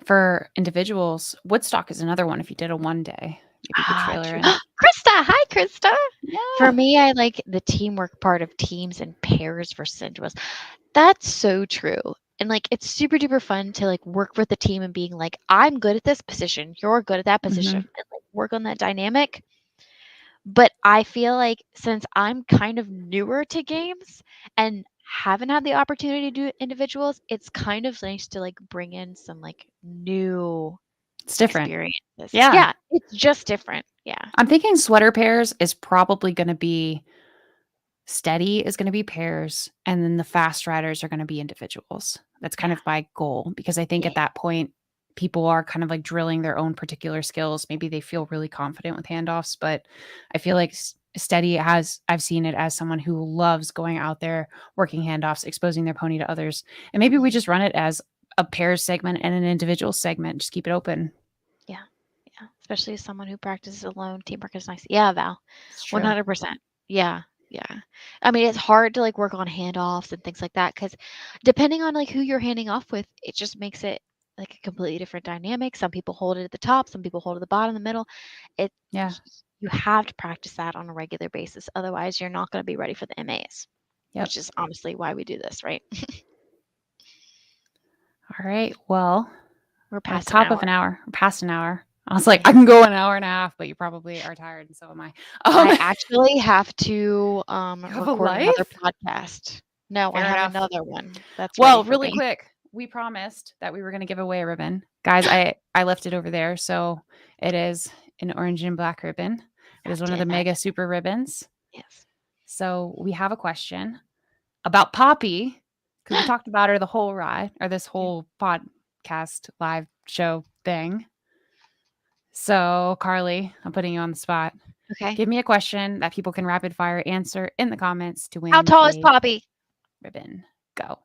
S2: For individuals, Woodstock is another one if you did a one day. Maybe you could
S1: Ah,
S2: trailer
S1: true.
S2: in.
S1: Krista, hi Krista. For
S2: Yeah.
S1: me, I like the teamwork part of teams and pairs versus individuals. That's so true. And like it's super duper fun to like work with the team and being like, I'm good at this position, you're good at that position,
S2: Mhm.
S1: and like work on that dynamic. But I feel like since I'm kind of newer to games and haven't had the opportunity to do individuals, it's kind of nice to like bring in some like new
S2: It's different.
S1: experiences.
S2: Yeah.
S1: Yeah, it's just different. Yeah.
S2: I'm thinking sweater pairs is probably gonna be steady is gonna be pairs, and then the fast riders are gonna be individuals. That's kind
S1: Yeah.
S2: of my goal because I think
S1: Yeah.
S2: at that point, people are kind of like drilling their own particular skills. Maybe they feel really confident with handoffs, but I feel like steady has I've seen it as someone who loves going out there, working handoffs, exposing their pony to others. And maybe we
S1: Mhm.
S2: just run it as a pair segment and an individual segment. Just keep it open.
S1: Yeah. Yeah. Especially as someone who practices alone, teamwork is nice. Yeah, Val.
S2: It's true.
S1: 100%. Yeah. Yeah. I mean, it's hard to like work on handoffs and things like that because depending on like who you're handing off with, it just makes it like a completely different dynamic. Some people hold it at the top, some people hold it at the bottom, the middle. It y-
S2: Yeah.
S1: you have to practice that on a regular basis. Otherwise, you're not going to be ready for the MAs,
S2: Yep.
S1: which is honestly why we do this, right?
S2: All right. Well,
S1: We're
S2: we're at the
S1: past an
S2: top of
S1: hour.
S2: an hour. We're past an hour. I was like, I
S1: Yeah.
S2: can go an hour and a half, but you probably are tired, and so am I.
S1: I actually have to
S2: You have a
S1: record another
S2: life?
S1: podcast. No, I
S2: Fair
S1: have
S2: enough.
S1: another one that's ready
S2: Well,
S1: for
S2: really
S1: me.
S2: quick, we promised that we were going to give away a ribbon. Guys, I left it over there, so it is an orange and black ribbon. It is one
S1: Gotcha.
S2: of the mega
S1: Imagine.
S2: super ribbons.
S1: Yes.
S2: So we have a question about Poppy because we talked about her the whole ride or this
S1: Yeah.
S2: whole podcast live show thing. So, Carly, I'm putting you on the spot.
S1: Okay.
S2: Give me a question that people can rapid fire answer in the comments to
S1: How
S2: win
S1: tall is
S2: a
S1: Poppy?
S2: ribbon. Go.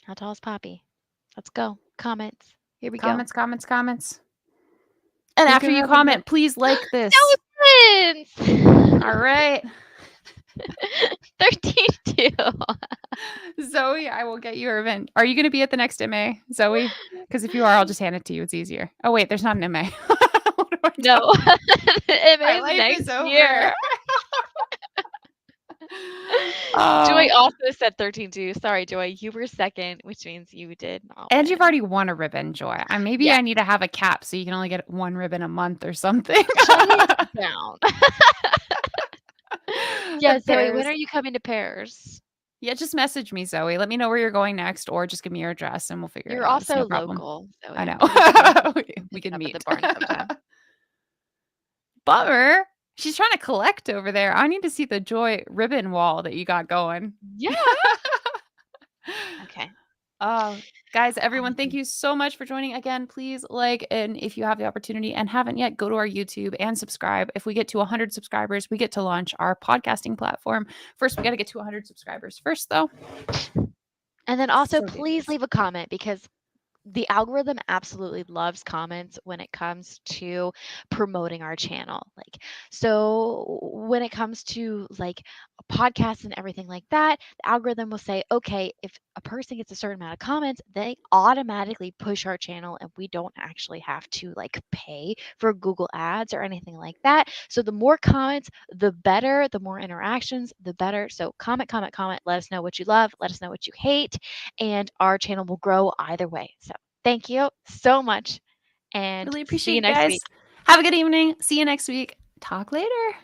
S1: How tall is Poppy? Let's go. Comments. Here we go.
S2: Comments, comments, comments. And
S1: Who's
S2: after
S1: gonna
S2: you
S1: have a
S2: comment, please like this. All
S1: Celebrants!
S2: right.
S1: 13 2.
S2: Zoe, I will get you a ribbon. Are you going to be at the next MA, Zoe? Because if you are, I'll just hand it to you. It's easier. Oh, wait, there's not an MA. What am I
S1: No.
S2: talking?
S1: It
S2: My
S1: is
S2: life is
S1: next
S2: over.
S1: year. Joy
S2: Oh,
S1: also said 13 2. Sorry, Joy. You were second, which means you did not
S2: and you've
S1: win.
S2: already won a ribbon, Joy. Maybe
S1: Yeah.
S2: I need to have a cap so you can only get one ribbon a month or something.
S1: Shut it down. Yeah,
S2: The
S1: Zoe, when
S2: pairs.
S1: are you coming to Paris?
S2: Yeah, just message me, Zoe. Let me know where you're going next, or just give me your address and we'll figure it
S1: You're
S2: out. It's no
S1: also
S2: problem.
S1: local, Zoe.
S2: I
S1: I'm pretty sure we
S2: know.
S1: can
S2: We
S1: hit
S2: can
S1: up at the
S2: meet.
S1: barn sometime.
S2: Bummer. She's trying to collect over there. I need to see the joy ribbon wall that you got going.
S1: Yeah. Okay.
S2: Oh, guys, everyone, thank
S1: Awesome.
S2: you so much for joining again. Please like, and if you have the opportunity and haven't yet, go to our YouTube and subscribe. If we get to 100 subscribers, we get to launch our podcasting platform. First, we got to get to 100 subscribers first, though.
S1: And then also
S2: So
S1: please
S2: ridiculous.
S1: leave a comment because the algorithm absolutely loves comments when it comes to promoting our channel. Like, so when it comes to like podcasts and everything like that, the algorithm will say, okay, if a person gets a certain amount of comments, they automatically push our channel and we don't actually have to like pay for Google ads or anything like that. So the more comments, the better, the more interactions, the better. So comment, comment, comment, let us know what you love, let us know what you hate, and our channel will grow either way. So thank you so much and
S2: Really
S1: see
S2: appreciate
S1: you
S2: it,
S1: next
S2: guys.
S1: week.
S2: Have a good evening. See you next week. Talk later.